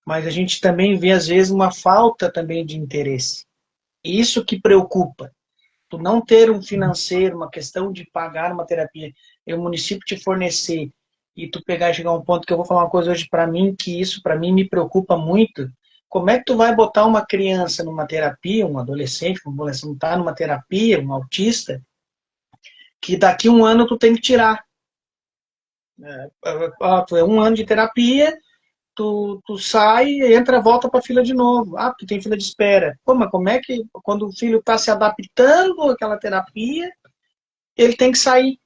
Mas a gente também vê, às vezes, uma falta também de interesse. Isso que preocupa. Tu não ter um financeiro, uma questão de pagar uma terapia, e o município te fornecer, e tu pegar e chegar a um ponto que eu vou falar uma coisa hoje para mim, que isso para mim me preocupa muito. Como é que tu vai botar uma criança numa terapia, um adolescente, um adolescente está numa terapia, um autista, que daqui a um ano tu tem que tirar. Tu é um ano de terapia, tu sai, entra, volta para a fila de novo. Ah, tu tem fila de espera. Pô, mas como é que, quando o filho está se adaptando àquela terapia, ele tem que sair?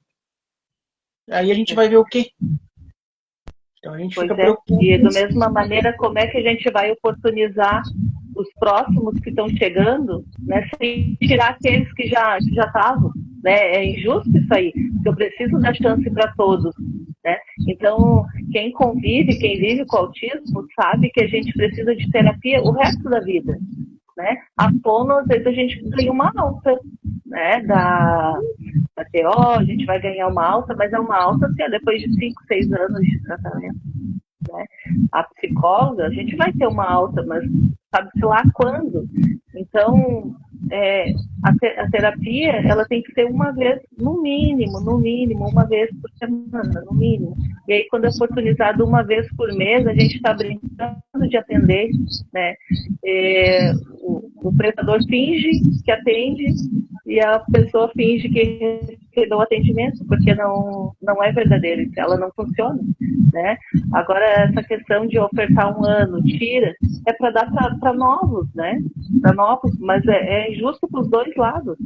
Aí a gente vai ver o quê? Então a gente fica preocupado. E da mesma maneira, como é que a gente vai oportunizar os próximos que estão chegando, né, sem tirar aqueles que já estavam? Né? É injusto isso aí, porque eu preciso dar chance para todos. Né? Então, quem convive, quem vive com autismo, sabe que a gente precisa de terapia o resto da vida. Né? A fono, às vezes, a gente ganha uma alta, né, da TO, a gente vai ganhar uma alta, mas é uma alta assim, depois de 5, 6 anos de tratamento. Né? A psicóloga, a gente vai ter uma alta, mas sabe-se lá quando. Então, a terapia, ela tem que ser uma vez, no mínimo, uma vez por semana, no mínimo. E aí, quando é oportunizado uma vez por mês, a gente está brincando de atender, né? O prestador finge que atende e a pessoa finge que deu atendimento, porque não é verdadeiro, ela não funciona, né? Agora, essa questão de ofertar um ano, tira, é para dar para novos, né? Para novos, mas é injusto para os dois lados.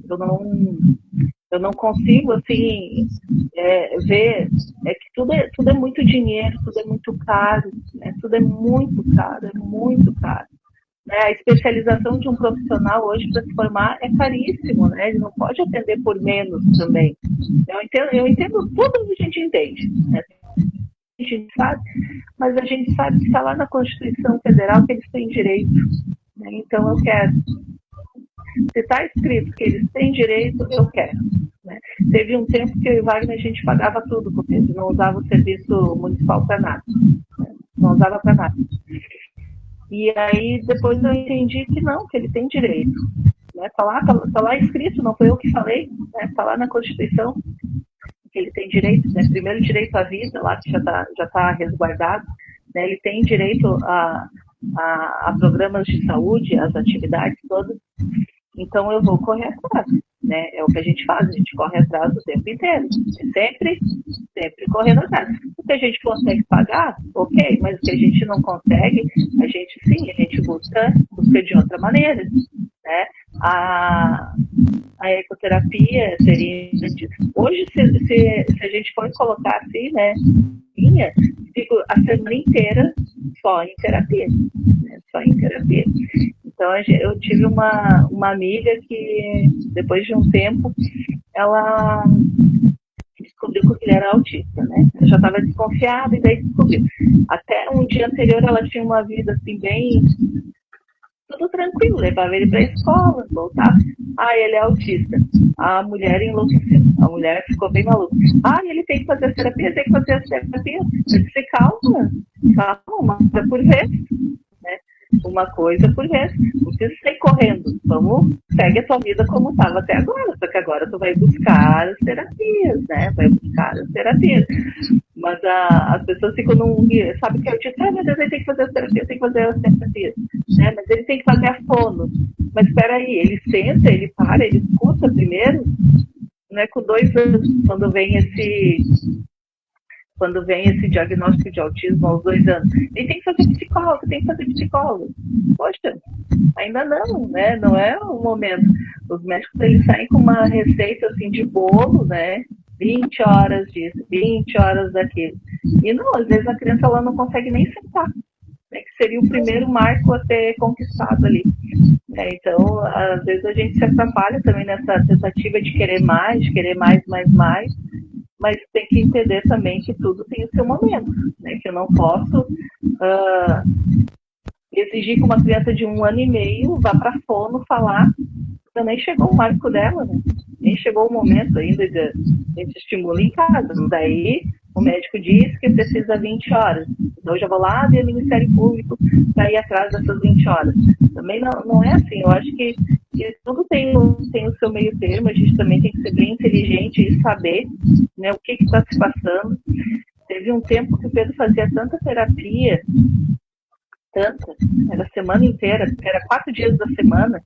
Eu não consigo, assim, ver, que tudo é muito dinheiro, tudo é muito caro, né? Tudo é muito caro, Né? A especialização de um profissional hoje para se formar é caríssimo, né? Ele não pode atender por menos também. Eu entendo tudo que a gente entende, né? A gente sabe, mas a gente sabe que está lá na Constituição Federal que eles têm direito. Né? Então eu quero. Se está escrito que eles têm direito, eu quero. Né? Teve um tempo que eu e Wagner a gente pagava tudo, porque a gente não usava o serviço municipal para nada. Né? Não usava para nada. E aí depois eu entendi que não, que ele tem direito. Né? Tá lá escrito, não foi eu que falei, né? Tá lá na Constituição que ele tem direito, né? Primeiro direito à vida, lá que já tá resguardado, né? Ele tem direito a programas de saúde, as atividades todas. Então eu vou correr atrás, né? É o que a gente faz, a gente corre atrás o tempo inteiro, sempre correndo atrás. O que a gente consegue pagar, ok, mas o que a gente não consegue, a gente busca de outra maneira, né? A ecoterapia seria, hoje se a gente for colocar assim, né, fico a semana inteira só em terapia, né? Só em terapia. Então, eu tive uma amiga que, depois de um tempo, ela descobriu que ele era autista, né? Eu já estava desconfiada e daí descobriu. Até um dia anterior, ela tinha uma vida, assim, bem tudo tranquilo, levava ele para a escola, voltava. Ah, ele é autista. A mulher enlouqueceu. A mulher ficou bem maluca. Ah, ele tem que fazer a terapia, tem que fazer a terapia. Eu disse, calma, calma, uma coisa por vez, né? Uma coisa por vez. Não precisa sair correndo. Vamos, segue a tua vida como estava até agora. Só que agora tu vai buscar as terapias, né? Vai buscar as terapias. Mas as pessoas ficam num. Sabe que eu disse, ah, meu Deus, ele tem que fazer as terapias, tem que fazer as terapias. Né? Mas ele tem que fazer a fono. Mas espera aí, ele senta, ele para, ele escuta primeiro, né? Com 2 anos, quando vem esse diagnóstico de autismo aos 2 anos, ele tem que fazer psicólogo, tem que fazer psicólogo. Poxa, ainda não, né? Não é o momento. Os médicos, eles saem com uma receita assim de bolo, né? 20 horas disso, 20 horas daquilo. E não, às vezes a criança ela não consegue nem sentar, né? Que seria o primeiro marco a ser conquistado ali. Então, às vezes a gente se atrapalha também nessa tentativa de querer mais, mas tem que entender também que tudo tem o seu momento, né? Que eu não posso exigir que uma criança de 1 ano e meio vá para a fono falar, ainda nem chegou o marco dela, né? Nem chegou o momento ainda de gente estimula em casa. Daí o médico diz que precisa 20 horas. Então eu já vou lá ver o Ministério Público para ir atrás dessas 20 horas. Também não é assim. Eu acho que tudo tem o seu meio termo. A gente também tem que ser bem inteligente e saber, né, o que está se passando. Teve um tempo que o Pedro fazia tanta terapia, era a semana inteira, era 4 dias da semana,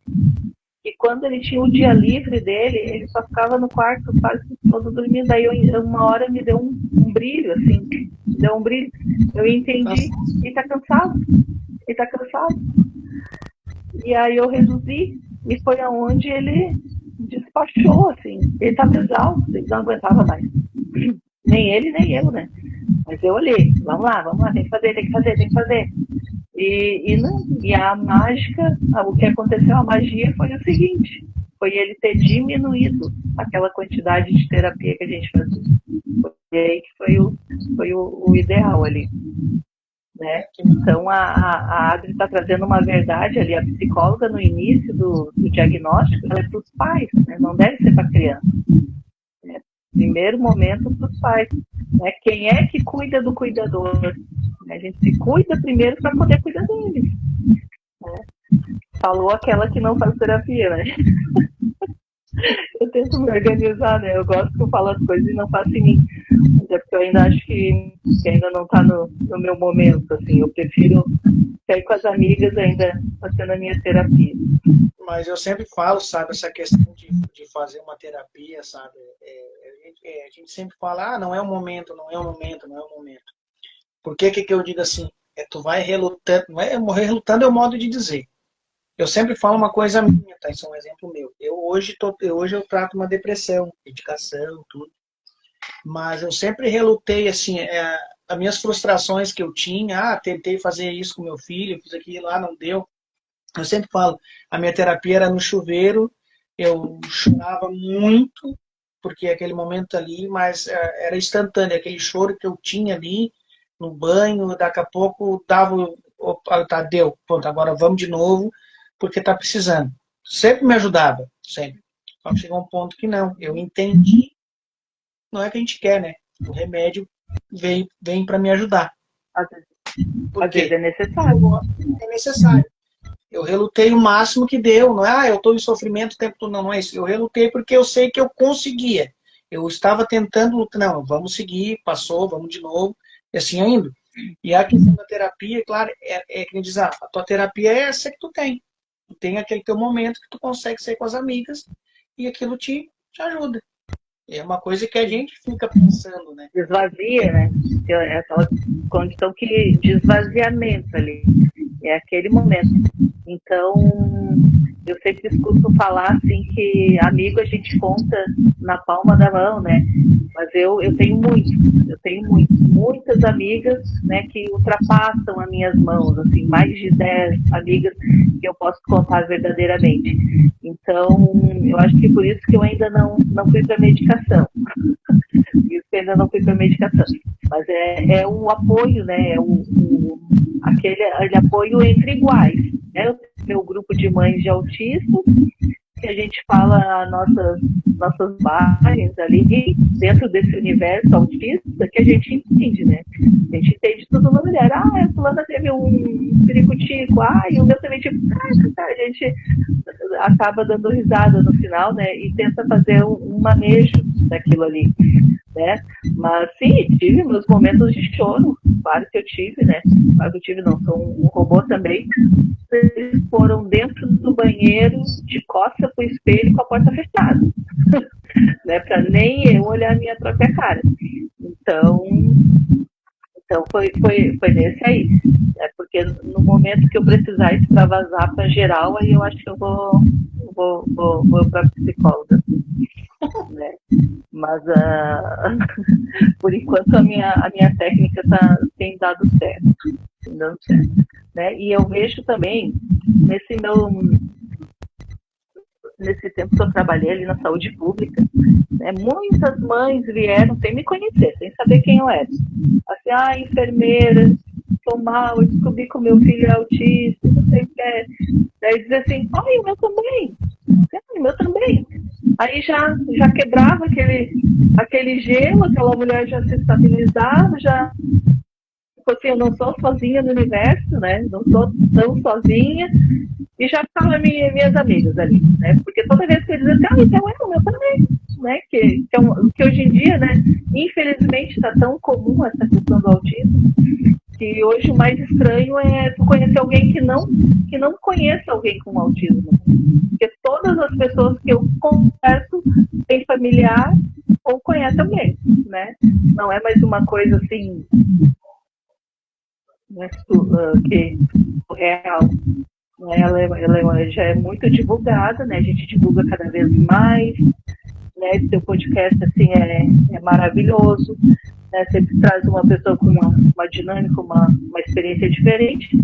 e quando ele tinha o dia livre dele, ele só ficava no quarto quase todo dormindo. Daí uma hora me deu um brilho, assim, deu um brilho. Eu entendi, ele tá cansado. E aí eu reduzi, e foi aonde ele despachou, assim. Ele estava exausto, ele não aguentava mais. Nem ele, nem eu, né? Mas eu olhei, vamos lá, tem que fazer. E a mágica, o que aconteceu, a magia foi o seguinte, foi ele ter diminuído aquela quantidade de terapia que a gente fazia. E aí que foi o ideal ali. Né? Então a Adri está trazendo uma verdade ali, a psicóloga no início do diagnóstico, ela é para os pais, né? Não deve ser para a criança. Né? Primeiro momento para os pais. Né? Quem é que cuida do cuidador? A gente se cuida primeiro para poder cuidar deles. Né? Falou aquela que não faz terapia, né? Eu tento me organizar, né? Eu gosto que eu falo as coisas e não faço em mim. Até porque eu ainda acho que ainda não está no meu momento, assim. Eu prefiro sair com as amigas ainda fazendo a minha terapia. Mas eu sempre falo, sabe, essa questão de fazer uma terapia, sabe? A gente sempre fala, não é o momento. Por que eu digo assim? Tu vai relutando, morrer relutando é o modo de dizer. Eu sempre falo uma coisa minha, tá? Isso é um exemplo meu. Hoje eu trato uma depressão, medicação, tudo. Mas eu sempre relutei, assim, as minhas frustrações que eu tinha, tentei fazer isso com meu filho, fiz aquilo lá, não deu. Eu sempre falo, a minha terapia era no chuveiro, eu chorava muito, porque aquele momento ali, mas era instantâneo, aquele choro que eu tinha ali, no banho, daqui a pouco dava, opa, tá, deu, pronto, agora vamos de novo, porque tá precisando. Sempre me ajudava, sempre. Só que chegou um ponto que não, eu entendi, não é que a gente quer, né? O remédio vem para me ajudar. Às vezes é necessário. É necessário. Eu relutei o máximo que deu, não é? Eu estou em sofrimento o tempo todo, não é isso. Eu relutei porque eu sei que eu conseguia. Eu estava tentando lutar, não, vamos seguir, passou, vamos de novo, e assim indo. E a questão da terapia, claro, que diz, a tua terapia é essa que tu tem. Tu tem aquele teu momento que tu consegue sair com as amigas e aquilo te ajuda. É uma coisa que a gente fica pensando, né? Desvazia, né? É aquela condição de esvaziamento ali. É aquele momento. Então, eu sempre escuto falar assim que amigo a gente conta na palma da mão, né? Mas eu tenho muitas amigas, né, que ultrapassam as minhas mãos, assim, mais de 10 amigas que eu posso contar verdadeiramente. Então, eu acho que por isso que eu ainda não fui para medicação. Isso que eu ainda não fui para medicação. Mas é o apoio, né? Aquele apoio entre iguais. Né? Eu meu grupo de mães de autistas, que a gente fala nossas bases ali dentro desse universo autista, que a gente entende, né? A gente entende tudo na mulher. Ah, a fulana teve um piricutico, e o meu também tipo, a gente acaba dando risada no final, né? E tenta fazer um manejo daquilo ali, né? Mas sim, tive meus momentos de choro, claro que eu tive, né? Claro que eu tive, não sou um robô também. Eles foram dentro do banheiro, de costas pro espelho, com a porta fechada, né? Para nem eu olhar a minha própria cara. Então foi nesse aí. É porque no momento que eu precisar extravasar para geral, aí eu acho que eu vou para psicóloga, né? Mas por enquanto a minha técnica tem dado certo, né? E eu vejo também nesse tempo que eu trabalhei ali na saúde pública, né, muitas mães vieram sem me conhecer, sem saber quem eu era. Assim, enfermeira, tô mal, eu descobri que o meu filho é autista, não sei o que é. Daí dizer assim, o meu também. O meu também. Aí já quebrava aquele gelo, aquela mulher já se estabilizava, já assim, eu não sou sozinha no universo, né? Não sou tão sozinha. E já estavam minhas amigas ali, né? Porque toda vez que eles dizem assim, então é o meu também, né? Que hoje em dia, né? Infelizmente está tão comum essa questão do autismo, que hoje o mais estranho é tu conhecer alguém que não conhece alguém com autismo. Porque todas as pessoas que eu converso têm familiar ou conhecem alguém, né? Não é mais uma coisa assim, né, que é real. Ela já é muito divulgada, né? A gente divulga cada vez mais, né? Seu podcast assim é maravilhoso, né? Sempre traz uma pessoa com uma dinâmica, uma experiência diferente,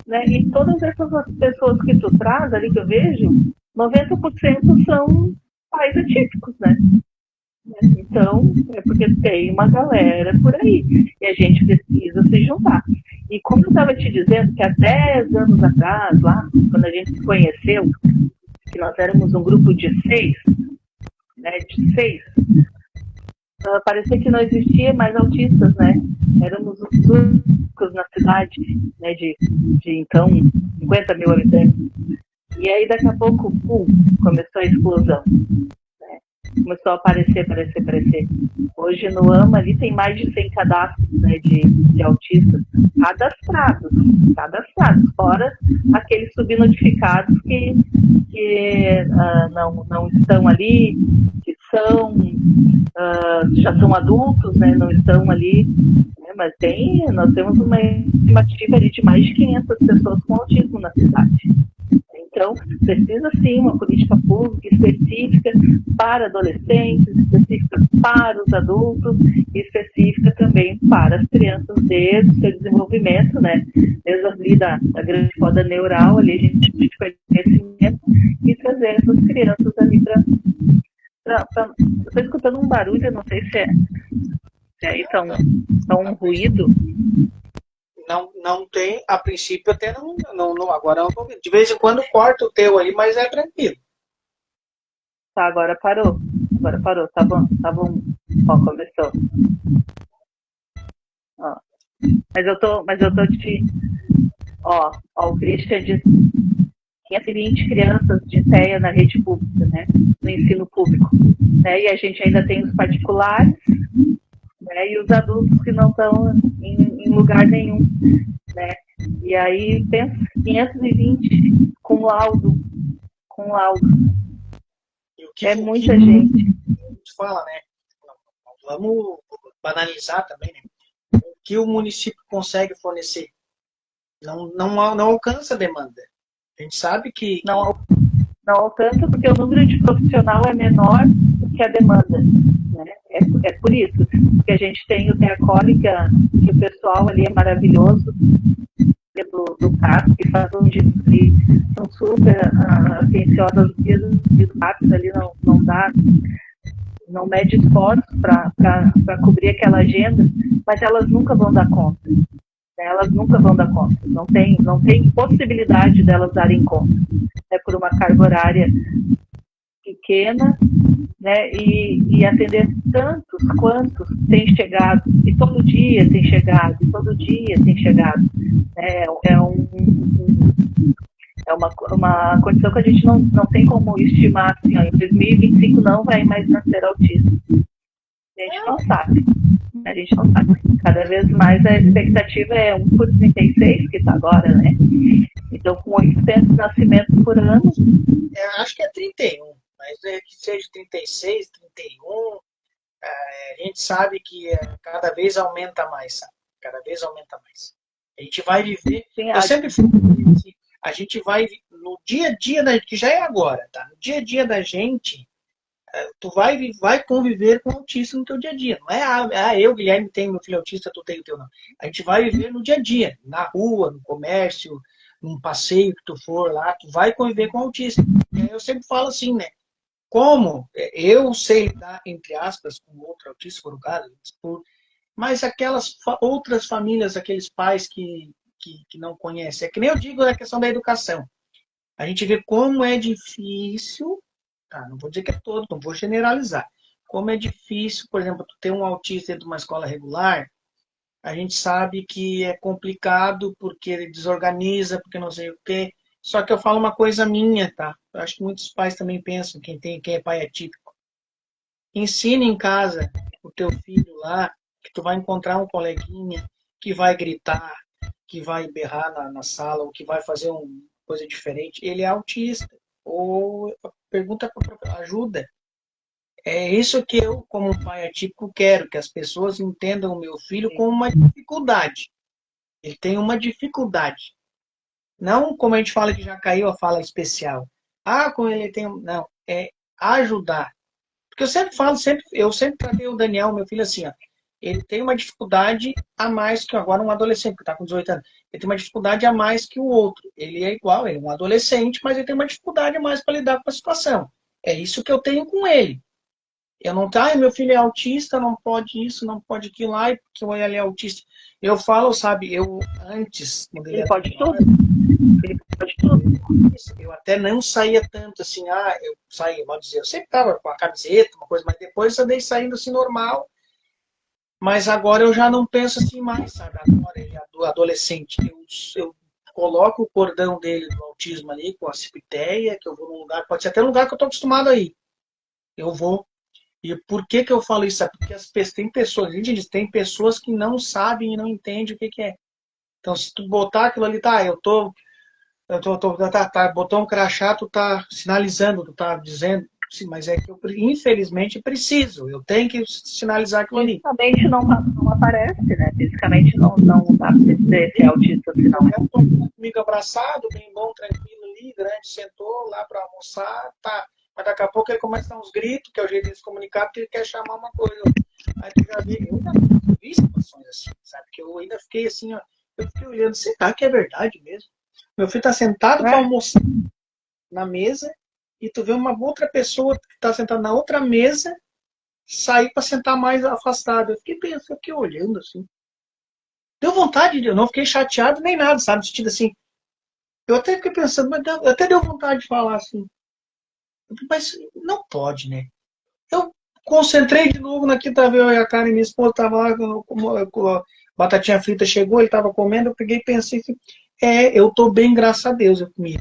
né? E todas essas pessoas que tu traz ali que eu vejo, 90% são pais atípicos, né? Então, é porque tem uma galera por aí e a gente precisa se juntar. E como eu estava te dizendo que há 10 anos atrás, lá, quando a gente se conheceu, que nós éramos um grupo de 6, né, parecia que não existia mais autistas, né? Éramos os únicos na cidade, né, de então 50 mil habitantes. E aí daqui a pouco, começou a explosão. Começou a aparecer. Hoje no AMA ali tem mais de 100 cadastros, né, de autistas cadastrados, fora aqueles subnotificados que não estão ali, que já são adultos, né, não estão ali, né, mas nós temos uma estimativa ali de mais de 500 pessoas com autismo na cidade. Então, precisa sim uma política pública específica para adolescentes, específica para os adultos, específica também para as crianças desde o seu desenvolvimento, né? Desde ali da grande roda neural, ali a gente busca conhecimento e trazer essas crianças ali para. Eu estou escutando um barulho, eu não sei se aí está um ruído. Não tem, a princípio até não agora não tô vendo. De vez em quando corta o teu aí, mas é tranquilo. Tá, agora parou, tá bom. Ó, começou. Ó. Mas eu tô te... Ó, o Christian diz 520 crianças de TEA na rede pública, né? No ensino público. Né? E a gente ainda tem os particulares, né? E os adultos que não estão em lugar nenhum, né? E aí pensa 520 com laudo. É muita gente. Fala, né? Vamos banalizar também, né? O que o município consegue fornecer não alcança a demanda. A gente sabe que não alcança porque o número de profissional é menor do que a demanda, né? É por isso que a gente tem o TEACOL, que o pessoal ali é maravilhoso, do CAP, que faz um distrito, são super atenciosas do CAP, ali não mede esforços para cobrir aquela agenda, mas elas nunca vão dar conta. Elas nunca vão dar conta, não tem possibilidade delas darem conta, né, por uma carga horária pequena, né, e atender tantos quantos têm chegado, e todo dia tem chegado, e todo dia tem chegado. É uma condição que a gente não tem como estimar, assim, ó, em 2025 não vai mais nascer autista. A gente não sabe. A gente não sabe. Cada vez mais a expectativa é 1 por 36, que está agora, né? Então, com 800 nascimentos por ano. Acho que é 31, mas que seja 36, 31, a gente sabe que cada vez aumenta mais, sabe? Cada vez aumenta mais. A gente vai viver. Sim, eu sempre falo assim, a gente vai, no dia a dia, que já é agora, tá? No dia a dia da gente, tu vai conviver com o autista no teu dia a dia. Não é, eu, Guilherme, tenho meu filho autista, tu tem o teu, não. A gente vai viver no dia a dia, na rua, no comércio, num passeio que tu for lá, tu vai conviver com o autista. Eu sempre falo assim, né? Como eu sei lidar, entre aspas, com outro autista, por um caso, mas aquelas outras famílias, aqueles pais que não conhecem. É que nem eu digo na questão da educação. A gente vê como é difícil, tá? Não vou dizer que é todo, não vou generalizar. Como é difícil, por exemplo, tu ter um autista dentro de uma escola regular, a gente sabe que é complicado porque ele desorganiza, porque não sei o quê. Só que eu falo uma coisa minha, tá? Eu acho que muitos pais também pensam, quem é pai atípico. Ensine em casa o teu filho lá, que tu vai encontrar um coleguinha que vai gritar, que vai berrar na sala, ou que vai fazer uma coisa diferente. Ele é autista. Ou pergunta para ajuda. É isso que eu, como pai atípico, quero, que as pessoas entendam o meu filho com uma dificuldade. Ele tem uma dificuldade. Não como a gente fala que já caiu a fala especial. Como ele tem... Não, é ajudar. Porque eu sempre falo, eu sempre tratei o Daniel, meu filho, assim, ó. Ele tem uma dificuldade a mais que agora um adolescente, que está com 18 anos. Ele tem uma dificuldade a mais que o outro. Ele é igual, ele é um adolescente, mas ele tem uma dificuldade a mais para lidar com a situação. É isso que eu tenho com ele. Eu não meu filho é autista, não pode isso, não pode aquilo lá, porque ele é autista. Eu falo, sabe, eu antes, quando ele pode tudo. Ele pode tudo. Eu até não saía tanto assim, eu saía, pode dizer, eu sempre estava com a camiseta, uma coisa, mas depois eu andei saindo assim normal. Mas agora eu já não penso assim mais, sabe? Agora ele é adolescente. Eu coloco o cordão dele do autismo ali, com a cipiteia, que eu vou num lugar, pode ser até um lugar que eu estou acostumado aí. Eu vou. E por que eu falo isso? Porque tem pessoas, a gente diz, tem pessoas que não sabem e não entendem o que é. Então, se tu botar aquilo ali, botou um crachá, tu tá sinalizando, tu tá dizendo, sim, mas é que eu, infelizmente, preciso, eu tenho que sinalizar aquilo ali. Fisicamente não aparece, né? Fisicamente não dá pra dizer se é autista ou se não é. Eu tô comigo abraçado, bem bom, tranquilo ali, grande, sentou lá para almoçar, tá. Mas daqui a pouco ele começa a dar uns gritos, que é o jeito de se comunicar, porque ele quer chamar uma coisa. Aí tu já vê, eu ainda vi situações assim, sabe? Que eu ainda fiquei assim, ó, eu fiquei olhando, será que é verdade mesmo? Meu filho tá sentado para almoçar na mesa e tu vê uma outra pessoa que tá sentada na outra mesa sair para sentar mais afastado. Eu fiquei pensando, eu fiquei olhando assim. Deu vontade, eu não fiquei chateado nem nada, sabe? Sentido assim. Eu até fiquei pensando, mas até deu vontade de falar assim. Mas não pode, né? Eu concentrei de novo naquilo, tava eu e a Karen, minha esposa, tava lá, a batatinha frita chegou, ele tava comendo, eu peguei e pensei assim, eu tô bem, graças a Deus, eu comi.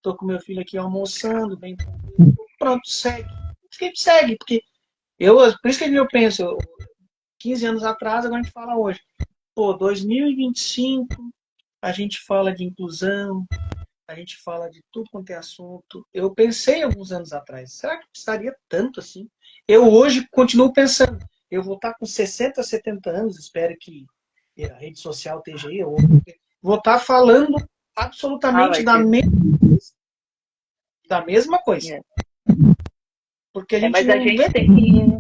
Tô com meu filho aqui almoçando, bem tranquilo. Pronto, segue. Segue, porque por isso que eu penso, 15 anos atrás, agora a gente fala hoje. Pô, 2025, a gente fala de inclusão, a gente fala de tudo quanto é assunto. Eu pensei alguns anos atrás, será que precisaria tanto assim? Eu hoje continuo pensando, eu vou estar com 60, 70 anos, espero que a rede social esteja aí, eu vou estar falando absolutamente da mesma coisa. É. Porque a gente mas não a gente vê... tem que...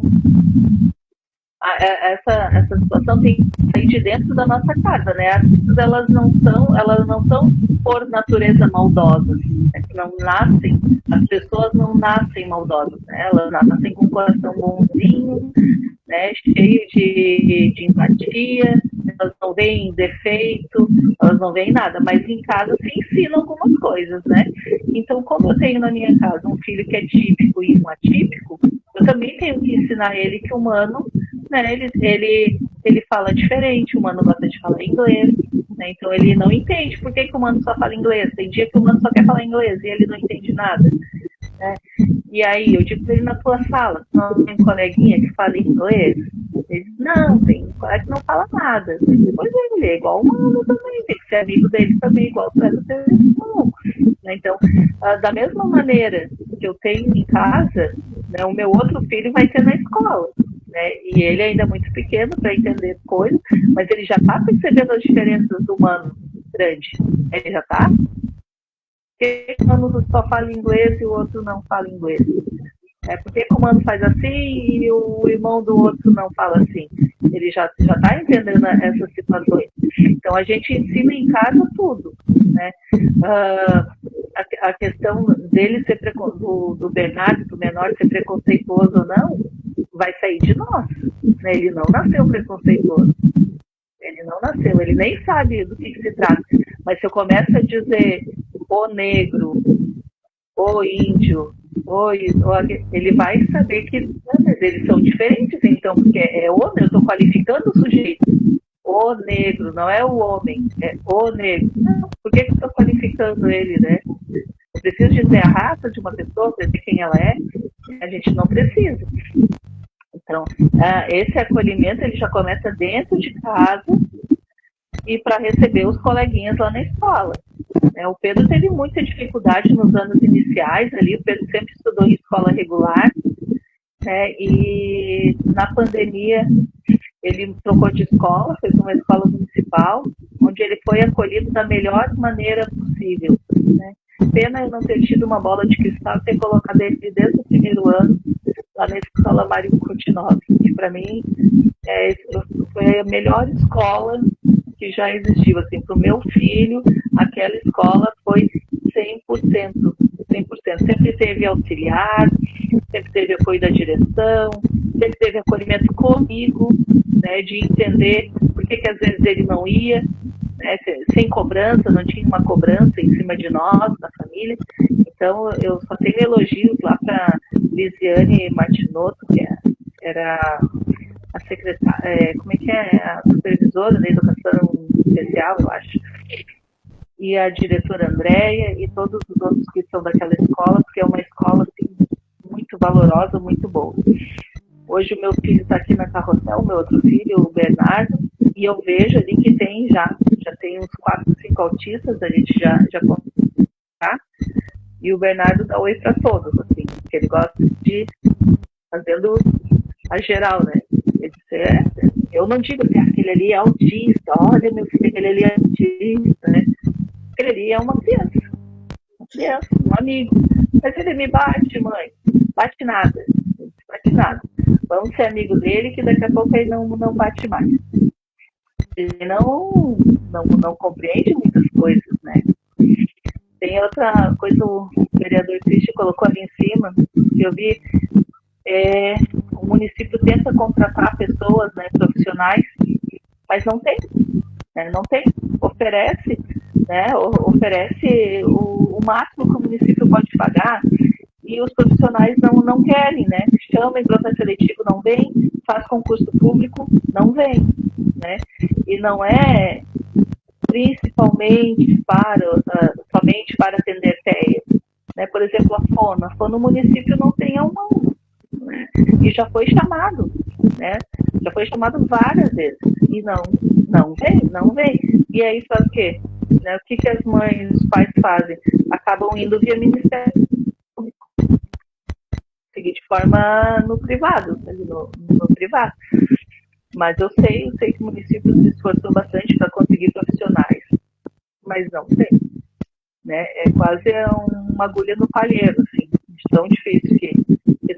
Essa situação tem que sair de dentro da nossa casa, né? As pessoas, elas não são por natureza maldosas, né? Não nascem, as pessoas não nascem maldosas, né? Elas nascem com o coração bonzinho, né? Cheio de empatia, elas não veem defeito, elas não veem nada, mas em casa se ensinam algumas coisas, né? Então, como eu tenho na minha casa um filho que é típico e um atípico, eu também tenho que ensinar ele que o humano, né, ele fala diferente, o humano gosta de falar inglês, né? Então ele não entende por que o humano só fala inglês. Tem dia que o humano só quer falar inglês e ele não entende nada, né? E aí eu digo para ele: na tua sala, não tem coleguinha que fala inglês? Ele diz: não, tem um colega que não fala nada. Depois ele é igual humano também, tem que ser amigo dele também, igual tu é do teu irmão. Então, da mesma maneira que eu tenho em casa, né, o meu outro filho vai ter na escola. Né? E ele ainda é muito pequeno para entender coisas, mas ele já está percebendo as diferenças do humano grande. Ele já está? Por que o humano só fala inglês e o outro não fala inglês? Por que o humano faz assim e o irmão do outro não fala assim? Ele já está entendendo essas situações. Então a gente ensina em casa tudo. Né? A questão dele ser do Bernardo, do menor, ser preconceituoso ou não, vai sair de nós. Né? Ele não nasceu preconceituoso. Ele não nasceu, ele nem sabe do que se trata. Mas se eu começo a dizer o negro, o índio, ele vai saber que eles são diferentes, então, porque é homem, eu estou qualificando o sujeito. O negro, não é o homem, é o negro. Não, por que eu estou qualificando ele, né? Eu preciso dizer a raça de uma pessoa, para dizer quem ela é? A gente não precisa. Então, esse acolhimento ele já começa dentro de casa e para receber os coleguinhas lá na escola. O Pedro teve muita dificuldade nos anos iniciais ali, o Pedro sempre estudou em escola regular, né? E na pandemia ele trocou de escola, fez uma escola municipal, onde ele foi acolhido da melhor maneira possível. Né? Pena eu não ter tido uma bola de cristal e ter colocado ele desde o primeiro ano lá na escola Mário Coutinov, que para mim foi a melhor escola que já existiu. Assim, para o meu filho, aquela escola foi 100%. Sempre teve auxiliar, sempre teve apoio da direção, sempre teve acolhimento comigo, né, de entender por que às vezes ele não ia, né, sem cobrança, não tinha uma cobrança em cima de nós, da família. Então, eu só tenho elogios lá para Lisiane Martinotto, que era a secretária, a supervisora da educação especial, eu acho, e a diretora Andréia e todos os outros que são daquela escola, porque é uma escola assim, muito valorosa, muito boa. Hoje o meu filho está aqui na Carrossel, o meu outro filho, o Bernardo, e eu vejo ali que já tem uns 4, 5 autistas, a gente já tá? E o Bernardo dá oi para todos, assim, porque ele gosta de fazendo a geral, né? Ele disse, eu não digo que aquele ali é autista, olha meu filho, aquele ali é autista, né? Aquele ali é uma criança, um amigo. Mas ele me bate, mãe, bate nada. Vamos ser amigo dele que daqui a pouco ele não bate mais. Ele não compreende muitas coisas, né? Tem outra coisa, o vereador Cristian colocou ali em cima, que eu vi, o município tenta contratar pessoas, né, profissionais, mas não tem, né, oferece, né, oferece o máximo que o município pode pagar, e os profissionais não querem, né? Chama em processo seletivo, não vem, faz concurso público, não vem, né? E não é principalmente somente para atender TEA, né? Por exemplo, a FONA no município não tem a humano, né? E já foi chamado, né? Já foi chamado várias vezes, e não vem. E aí faz o quê? Né? O que as mães, os pais fazem? Acabam indo via Ministério Público. Seguir de forma no privado, no privado. Mas eu sei que o município se esforçou bastante para conseguir profissionais, mas não tem. Né? É quase uma agulha no palheiro, assim, de tão difícil que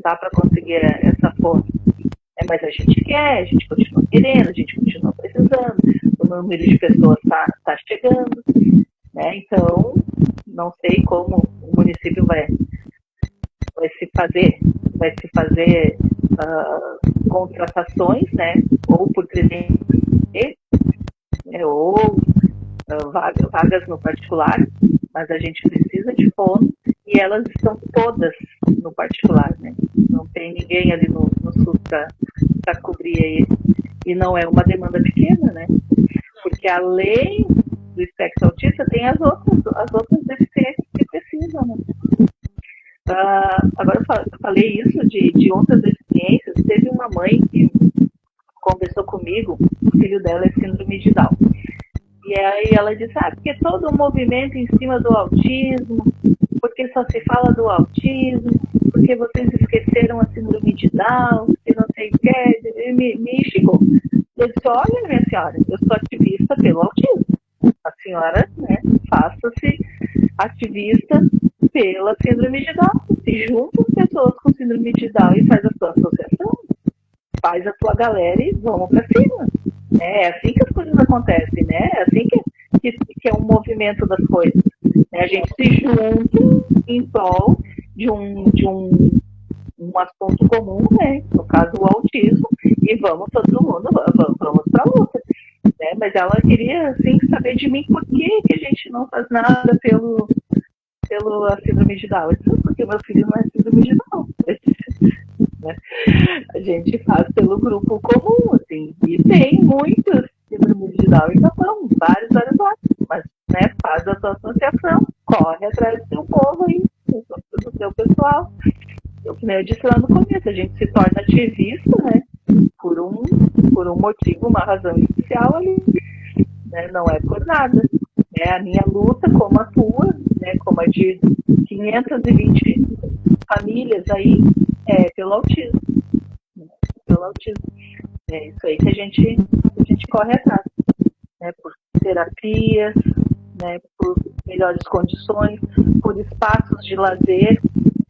tá para conseguir essa forma. Mas a gente quer, a gente continua querendo, a gente continua precisando, o número de pessoas está chegando, né? Então, não sei como o município vai se fazer contratações, né? Ou por 300, ou vagas no particular, mas a gente precisa de fono e elas estão todas no particular, né? Não tem ninguém ali no SUS para cobrir aí. E não é uma demanda pequena, né? Porque além do espectro autista, tem as outras deficiências que precisam, né? Agora eu falei isso de outras deficiências. Teve uma mãe que conversou comigo, o filho dela é síndrome de Down. E aí ela disse, porque todo o movimento em cima do autismo, porque só se fala do autismo, porque vocês esqueceram a síndrome de Down, que não sei o que, me instigou. Eu disse, olha, minha senhora, eu sou ativista pelo autismo. A senhora, né, faça-se ativista pela síndrome de Down. Se junta as pessoas com síndrome de Down e faz a sua associação, faz a tua galera e vamos para cima. É assim que as coisas acontecem, né? É assim que é um movimento das coisas. A gente se junta em prol de um assunto comum, né? No caso, o autismo, e vamos todo mundo, vamos para a luta. Né? Mas ela queria, assim, saber de mim por que a gente não faz nada pelo síndrome de Down. Eu disse, porque meu filho não é síndrome de Down. Né? A gente faz pelo grupo comum, assim, e tem muitos síndromes de Down, então são vários, mas, né, faz a sua associação, corre atrás do seu povo aí, do seu pessoal. Como eu disse lá no começo, a gente se torna ativista, né, por um motivo, uma razão especial ali, né, não é por nada. A minha luta, como a tua, né, como a de 520 famílias aí, é pelo autismo. Pelo autismo. É isso aí que a gente corre atrás. Né, por terapias, né, por melhores condições, por espaços de lazer.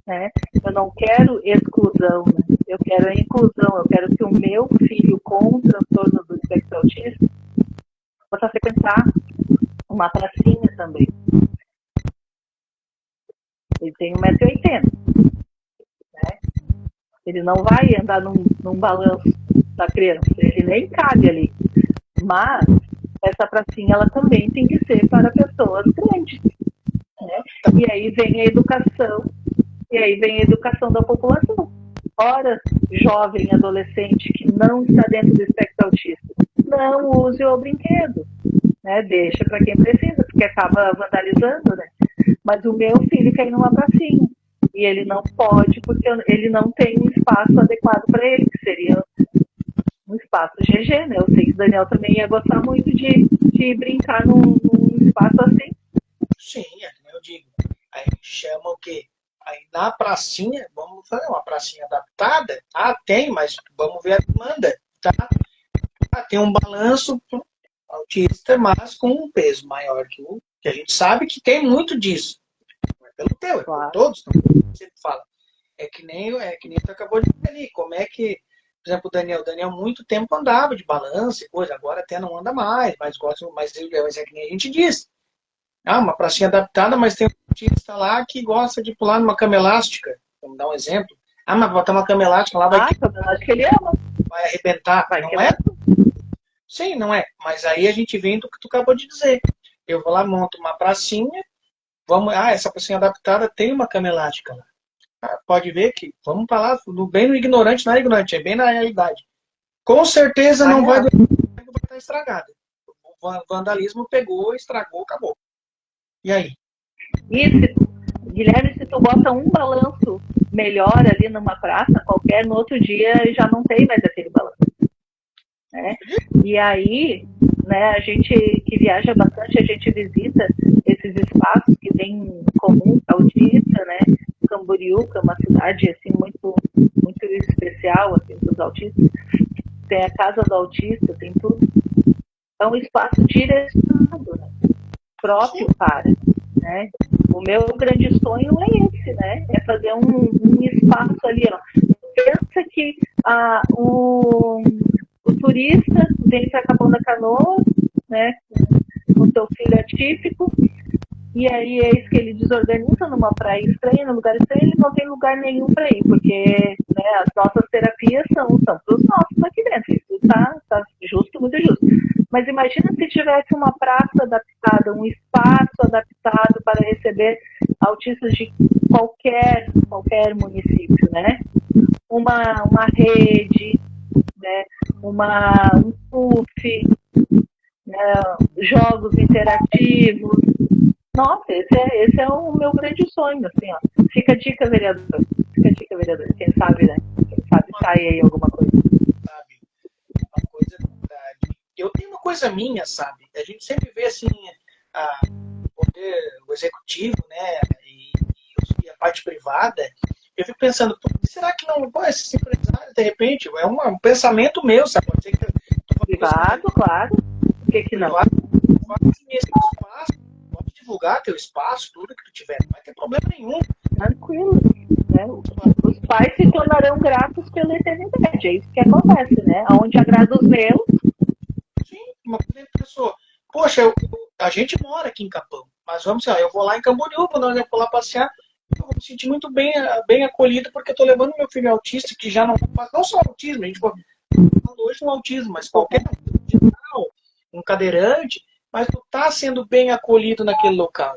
Né? Eu não quero exclusão, né? Eu quero a inclusão. Eu quero que o meu filho com transtorno do espectro autista possa frequentar uma pracinha também. Ele tem 1,80 m. Né? Ele não vai andar num balanço da criança. Ele nem cabe ali. Mas essa pracinha ela também tem que ser para pessoas grandes. Né? E aí vem a educação. E aí vem a educação da população. Ora, jovem, adolescente que não está dentro do espectro autista, não use o brinquedo. Né? Deixa para quem precisa, porque acaba vandalizando, né? Mas o meu filho quer ir numa pracinha e ele não pode porque ele não tem um espaço adequado para ele, que seria um espaço GG, né? Eu sei que o Daniel também ia gostar muito de brincar num espaço assim. Sim, é como eu digo. Aí chama o quê? Aí na pracinha, vamos fazer uma pracinha adaptada? Tem, mas vamos ver a demanda, tá? Tem um balanço autista, mas com um peso maior que a gente sabe que tem muito disso. Não é pelo teu, é por todos. Não sempre fala. É que nem tu acabou de dizer ali. Como é que, por exemplo, o Daniel muito tempo andava de balanço e coisa, agora até não anda mais, mas é que nem a gente diz. Uma pracinha adaptada, mas tem um autista lá que gosta de pular numa cama elástica. Vamos dar um exemplo. Mas botar uma cama elástica lá vai ele ama. Vai arrebentar, não é? Sim, não é. Mas aí a gente vem do que tu acabou de dizer. Eu vou lá, monto uma pracinha, essa pracinha adaptada tem uma cama elástica lá. Pode ver que, vamos para lá, bem no ignorante, não é ignorante, é bem na realidade. Com certeza não vai estar estragado. O vandalismo pegou, estragou, acabou. E aí? Guilherme, se tu bota um balanço melhor ali numa praça, qualquer, no outro dia já não tem mais aquele balanço. Né? E aí, né, a gente que viaja bastante, a gente visita esses espaços que tem em comum autista, né? Camboriú, que é uma cidade assim, muito, muito especial assim, para os autistas. Tem a casa do autista, tem tudo. É um espaço direcionado, né? Próprio para. Né? O meu grande sonho é esse, né? É fazer um espaço ali, ó. Pensa que o turista vem para Capão da Canoa, né? Com seu filho atípico, e aí é isso que ele desorganiza numa praia estranha, num lugar estranho, ele não tem lugar nenhum para ir, porque né, as nossas terapias são para os nossos aqui dentro. Isso tá justo, muito justo. Mas imagina se tivesse uma praça adaptada, um espaço adaptado para receber autistas de qualquer município, né? Uma rede, né? Um puff, né? Jogos interativos. Nossa, esse é o meu grande sonho, assim, ó. Fica a dica, vereador. Fica a dica, vereador. Quem sabe, né? Quem sabe sai aí alguma coisa. Sabe? Uma coisa verdade. Eu tenho uma coisa minha, sabe? A gente sempre vê assim o poder, o executivo, né? E a parte privada. Eu fico pensando, será que não pô, esses empresários, de repente, é um pensamento meu, sabe? Pode ser que privado, claro. Por que não? Esse espaço, pode divulgar teu espaço, tudo que tu tiver, não vai ter problema nenhum. Tranquilo. Né? Os pais se tornarão gratos pela eternidade. É isso que acontece, né? Onde agrada os meus. Sim, uma pessoa. Poxa, a gente mora aqui em Capão, mas vamos lá, eu vou lá em Camboriú, quando eu vou lá passear, eu vou me sentir muito bem acolhido, porque eu estou levando meu filho autista, que já não só autismo, a gente falando hoje no autismo, mas qualquer um cadeirante, mas tu tá sendo bem acolhido naquele local.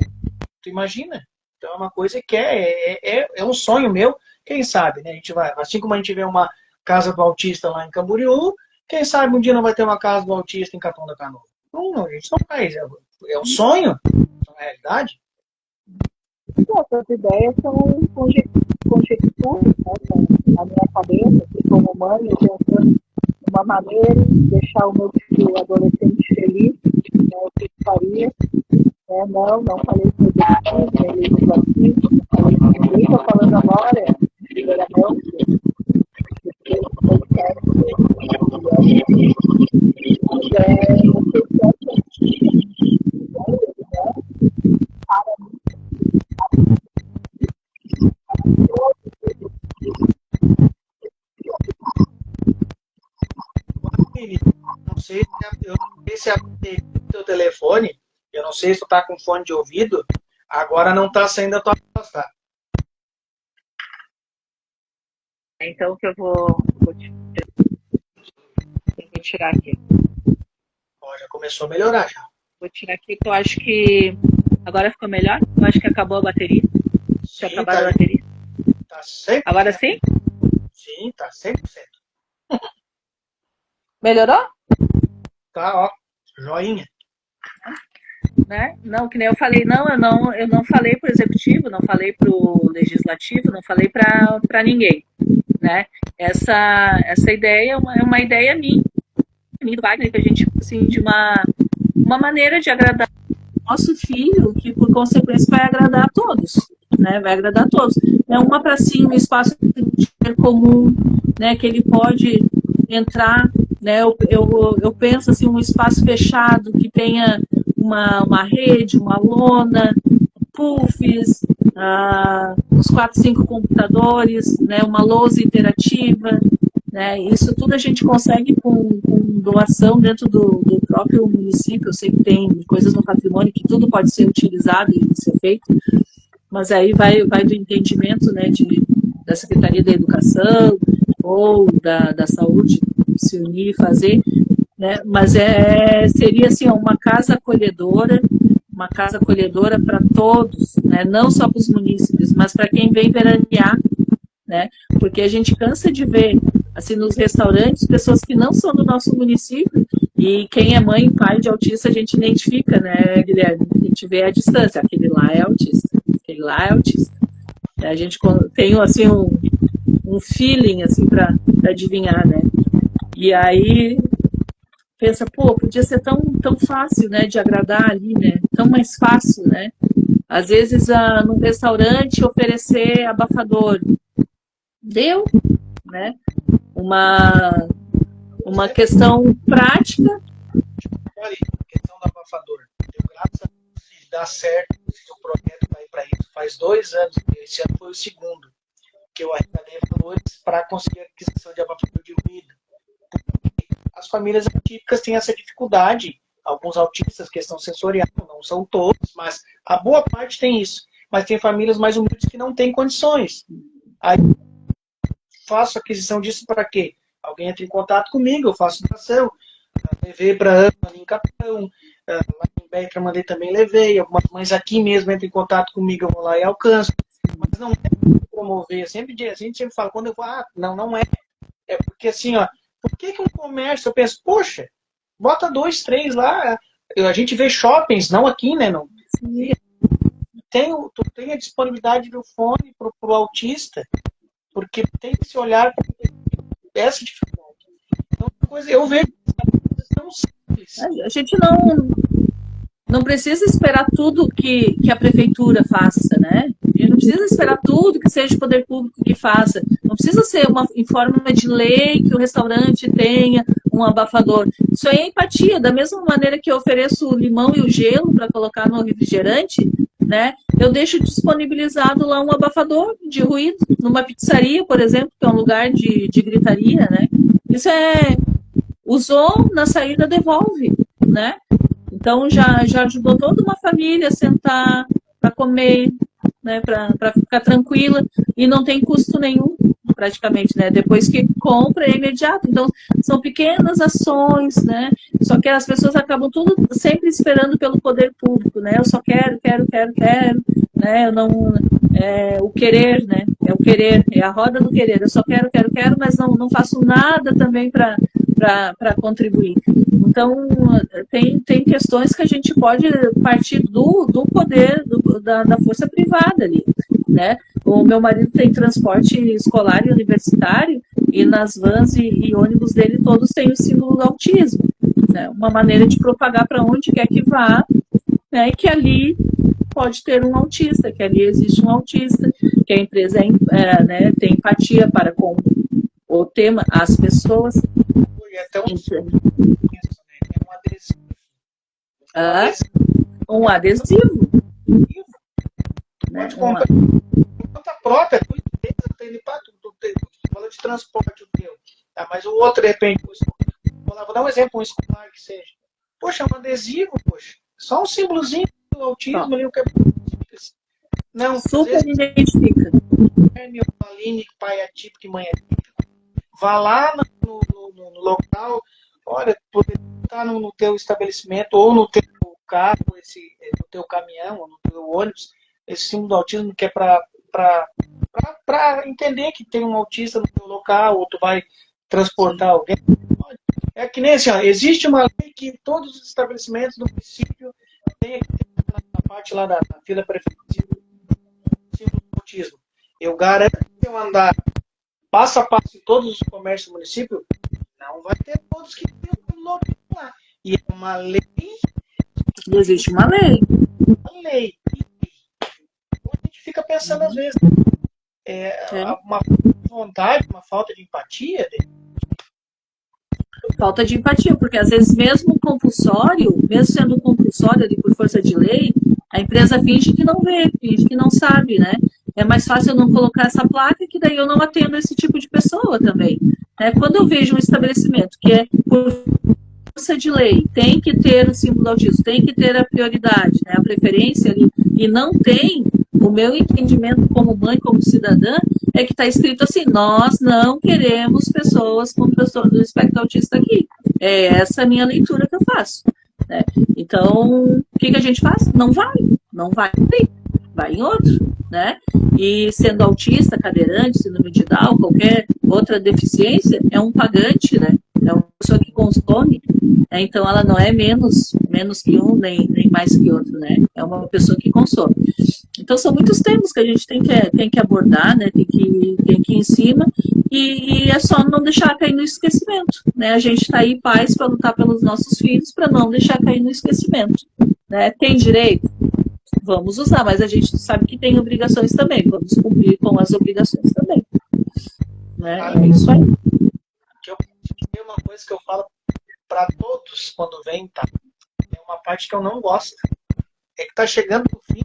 Tu imagina? Então é uma coisa que é um sonho meu, quem sabe, né? A gente vai, assim como a gente vê uma casa do autista lá em Camboriú, quem sabe um dia não vai ter uma casa do autista em Capão da Canoa. Não, a gente não faz. É um sonho, é uma realidade. Essas ideias são conjecturas, né? São na minha cabeça, assim, como mãe, eu pensando de uma maneira, deixar o meu filho adolescente feliz, né? O que faria. Não falei com o executivo, nem legislativo, não falei com ninguém, estou falando agora, primeiramente, porque eu quero não sei se é o teu telefone, eu não sei se tu tá com fone de ouvido, agora não tá saindo a tua voz, tá? Então que eu vou tirar aqui. Ó, já começou a melhorar já. Vou tirar aqui que eu acho que agora ficou melhor. Eu acho que acabou a bateria. Tinha acabado a bateria. Tá 100%. Agora sim? Sim, tá 100%. Melhorou? Tá, ó, joinha. Né? Não, que nem eu falei, eu não falei para o executivo, não falei para o legislativo, não falei para ninguém, né? Essa ideia é uma ideia minha do Wagner, que a gente assim de uma maneira de agradar o nosso filho, que por consequência vai agradar a todos, né? Vai agradar a todos. É uma pracinha, um espaço comum, né? Que ele pode entrar, né? Eu penso assim, um espaço fechado que tenha uma rede, uma lona, puffs, uns 4, 5 computadores, né, uma lousa interativa, né, isso tudo a gente consegue com doação dentro do próprio município. Eu sei que tem coisas no patrimônio que tudo pode ser utilizado e ser feito, mas aí vai do entendimento, né, da Secretaria da Educação ou da Saúde se unir e fazer, né, mas seria assim, uma casa acolhedora para todos, né, não só para os munícipes, mas para quem vem veranear, né, porque a gente cansa de ver assim nos restaurantes pessoas que não são do nosso município, e quem é mãe e pai de autista a gente identifica, né, Guilherme? A gente vê a distância, aquele lá é autista, aquele lá é autista. A gente tem assim um feeling assim para adivinhar, né? E aí pensa, pô, podia ser tão fácil, né, de agradar ali, né? Tão mais fácil, né? Às vezes, num restaurante, oferecer abafador. Deu, né? Uma questão prática. Olha, a questão do abafador. Graças a Deus, se dá certo, se o projeto vai para isso. Faz 2 anos, esse ano foi o segundo, que eu arrecadei valores para conseguir a aquisição de abafador de ruído. As famílias atípicas têm essa dificuldade, alguns autistas, questão sensorial, não são todos, mas a boa parte tem isso. Mas tem famílias mais humildes que não têm condições. Aí faço aquisição disso para quê? Alguém entra em contato comigo, eu faço doação. levei para Ana ali em Capão, lá em Betra Mandei também levei, algumas mães aqui mesmo entram em contato comigo, eu vou lá e alcanço. Mas não é promover, a gente sempre fala, quando eu falo, não é. É porque assim, ó, por que um comércio, eu penso, poxa, bota 2, 3 lá, a gente vê shoppings, não aqui, né, não. Tu tem a disponibilidade do fone pro autista, porque tem esse olhar para essa dificuldade. Então, eu vejo coisas tão simples. A gente não precisa esperar tudo que a prefeitura faça, né? A gente não precisa esperar tudo que seja o poder público que faça. Não precisa ser em forma de lei que o restaurante tenha um abafador. Isso aí é empatia. Da mesma maneira que eu ofereço o limão e o gelo para colocar no refrigerante, né? Eu deixo disponibilizado lá um abafador de ruído. Numa pizzaria, por exemplo, que é um lugar de gritaria, né? Isso usou, na saída devolve, né? Então já ajudou toda uma família a sentar para comer, né, para ficar tranquila e não tem custo nenhum, praticamente, né? Depois que compra é imediato. Então são pequenas ações, né? Só que as pessoas acabam tudo sempre esperando pelo poder público, né? Eu só quero, né? Eu não o querer, né? É o querer, é a roda do querer. Eu só quero, mas não faço nada também para contribuir. Então, tem questões que a gente pode partir do poder da força privada ali, né? O meu marido tem transporte escolar e universitário e nas vans e ônibus dele todos têm o símbolo do autismo, né? Uma maneira de propagar para onde quer que vá, né? Que ali pode ter um autista, que ali existe um autista, que a empresa né, tem empatia para com o tema, as pessoas. É tão um adesivo. Pode comprar conta própria, tu fala de transporte o teu. Mas o outro, de repente, vou dar um exemplo, um escolar que seja. Poxa, um adesivo, poxa. Só um símbolozinho do autismo ali, o que é não, super identifica. Aline, pai é típico e mãe é típico. Vá lá no local, olha, poder estar no teu estabelecimento ou no teu carro, no teu caminhão, ou no teu ônibus, esse símbolo do autismo que é para entender que tem um autista no teu local, ou tu vai transportar alguém. É que nem assim, ó, existe uma lei que todos os estabelecimentos do município têm que ter na parte lá da fila prefeitura símbolo do autismo. Eu garanto que eu andar passo a passo em todos os comércios do município, não vai ter todos que tem o símbolo do autismo lá. E é uma lei. Existe uma lei. Uma lei. A gente fica pensando às vezes, uma vontade, uma falta de empatia. Falta de empatia, porque às vezes mesmo compulsório, mesmo sendo compulsório ali por força de lei, a empresa finge que não vê, finge que não sabe, né? É mais fácil eu não colocar essa placa, que daí eu não atendo esse tipo de pessoa também. Quando eu vejo um estabelecimento que é por força de lei, tem que ter o símbolo do autismo, tem que ter a prioridade, né, a preferência ali, e não tem, o meu entendimento como mãe, como cidadã, é que está escrito assim, nós não queremos pessoas com transtorno do espectro autista aqui. É essa a minha leitura que eu faço, né? Então, o que a gente faz? Não vai em outro, né? E sendo autista, cadeirante, síndrome de Down, qualquer outra deficiência, é um pagante, né? É uma pessoa que consome, né? Então ela não é menos que um, nem mais que outro, né? É uma pessoa que consome. Então são muitos temas que a gente tem que abordar, né? Tem que ir em cima e é só não deixar cair no esquecimento, né? A gente está aí, pais, para lutar pelos nossos filhos, para não deixar cair no esquecimento, né? Tem direito? Vamos usar, mas a gente sabe que tem obrigações também, vamos cumprir com as obrigações também, né? É isso aí. Tem uma coisa que eu falo para todos quando vem, tá? É uma parte que eu não gosto. É que tá chegando no fim.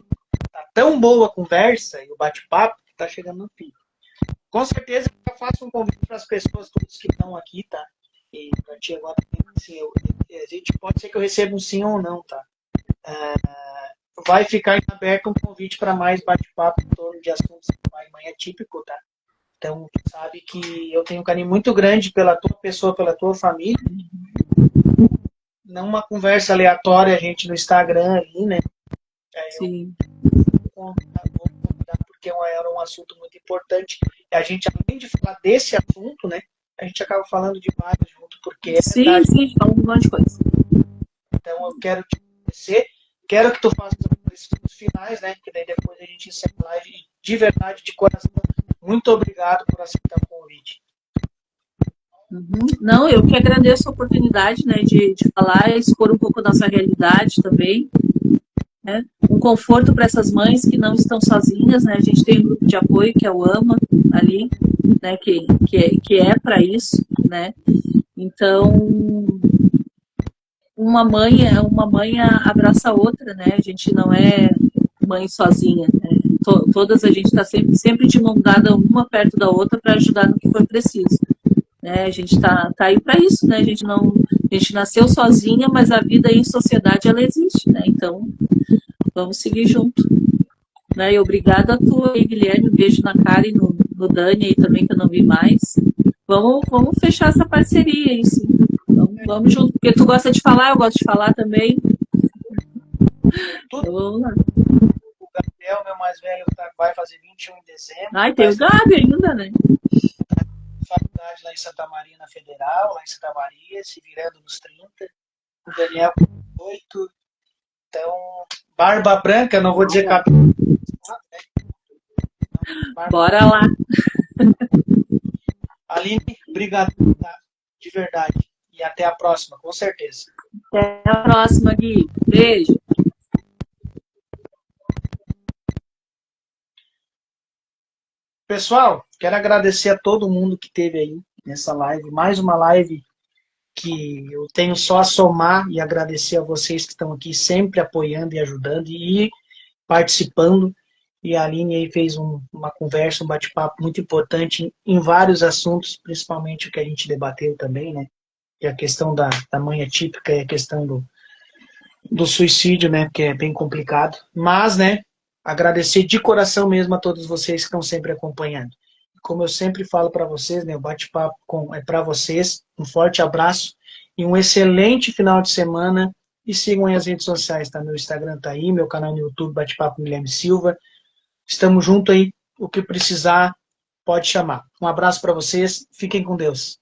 Tá tão boa a conversa e o bate-papo que tá chegando no fim. Com certeza eu faço um convite para as pessoas todas que estão aqui, tá? E para ti agora, assim, a gente pode ser que eu receba um sim ou não, tá? Vai ficar aberto um convite para mais bate-papo em torno de assuntos que pai e mãe é típico, tá? Então, tu sabe que eu tenho um carinho muito grande pela tua pessoa, pela tua família. não uma conversa aleatória, a gente no Instagram ali, né? Aí eu Sim. vou convidar porque era um assunto muito importante. E a gente, além de falar desse assunto, né? A gente acaba falando de vários junto, porque é Sim, verdade. sim, fala um monte de coisa. Então eu quero te agradecer, quero que tu faça os finais, né? Que daí depois a gente encerra a live. E de verdade, de coração, muito obrigado por aceitar o convite. Uhum. Não, eu que agradeço a oportunidade, né, de falar, expor um pouco da nossa realidade também, né? Um conforto para essas mães que não estão sozinhas, né? A gente tem um grupo de apoio que é o AMA ali, né? Que é para isso, né? Então, uma mãe abraça a outra, né? A gente não é mãe sozinha, né? Todas a gente está sempre de mão dada uma perto da outra para ajudar no que for preciso. Né? A gente tá aí para isso, né? A gente nasceu sozinha, mas a vida em sociedade ela existe, né? Então vamos seguir junto, né? E obrigada a tu aí, Guilherme, um beijo na cara e no Dani aí também que eu não vi mais. Vamos fechar essa parceria aí, sim. Vamos junto, porque tu gosta de falar, eu gosto de falar também. Então, vamos lá. O Gabriel, meu mais velho, vai fazer 21 em dezembro. Ai, tem o Gabi ainda, né? Faculdade lá em Santa Maria, na Federal, lá em Santa Maria, se virando nos 30. O Daniel com 8. Então, barba branca, não vou dizer cabelo. Bora lá. Aline, obrigado, tá? De verdade. E até a próxima, com certeza. Até a próxima, Gui. Beijo. Pessoal, quero agradecer a todo mundo que esteve aí nessa live. Mais uma live que eu tenho só a somar e agradecer a vocês que estão aqui sempre apoiando e ajudando e participando. E a Aline aí fez uma conversa, um bate-papo muito importante em vários assuntos, principalmente o que a gente debateu também, né? E a questão da mãe atípica e a questão do suicídio, né? Que é bem complicado. Mas, né? Agradecer de coração mesmo a todos vocês que estão sempre acompanhando. Como eu sempre falo para vocês, né? O bate-papo é para vocês. Um forte abraço e um excelente final de semana. E sigam aí as redes sociais, tá? Meu Instagram tá aí, meu canal no YouTube, Bate-Papo com Guilherme Silva. Estamos juntos aí. O que precisar, pode chamar. Um abraço para vocês. Fiquem com Deus.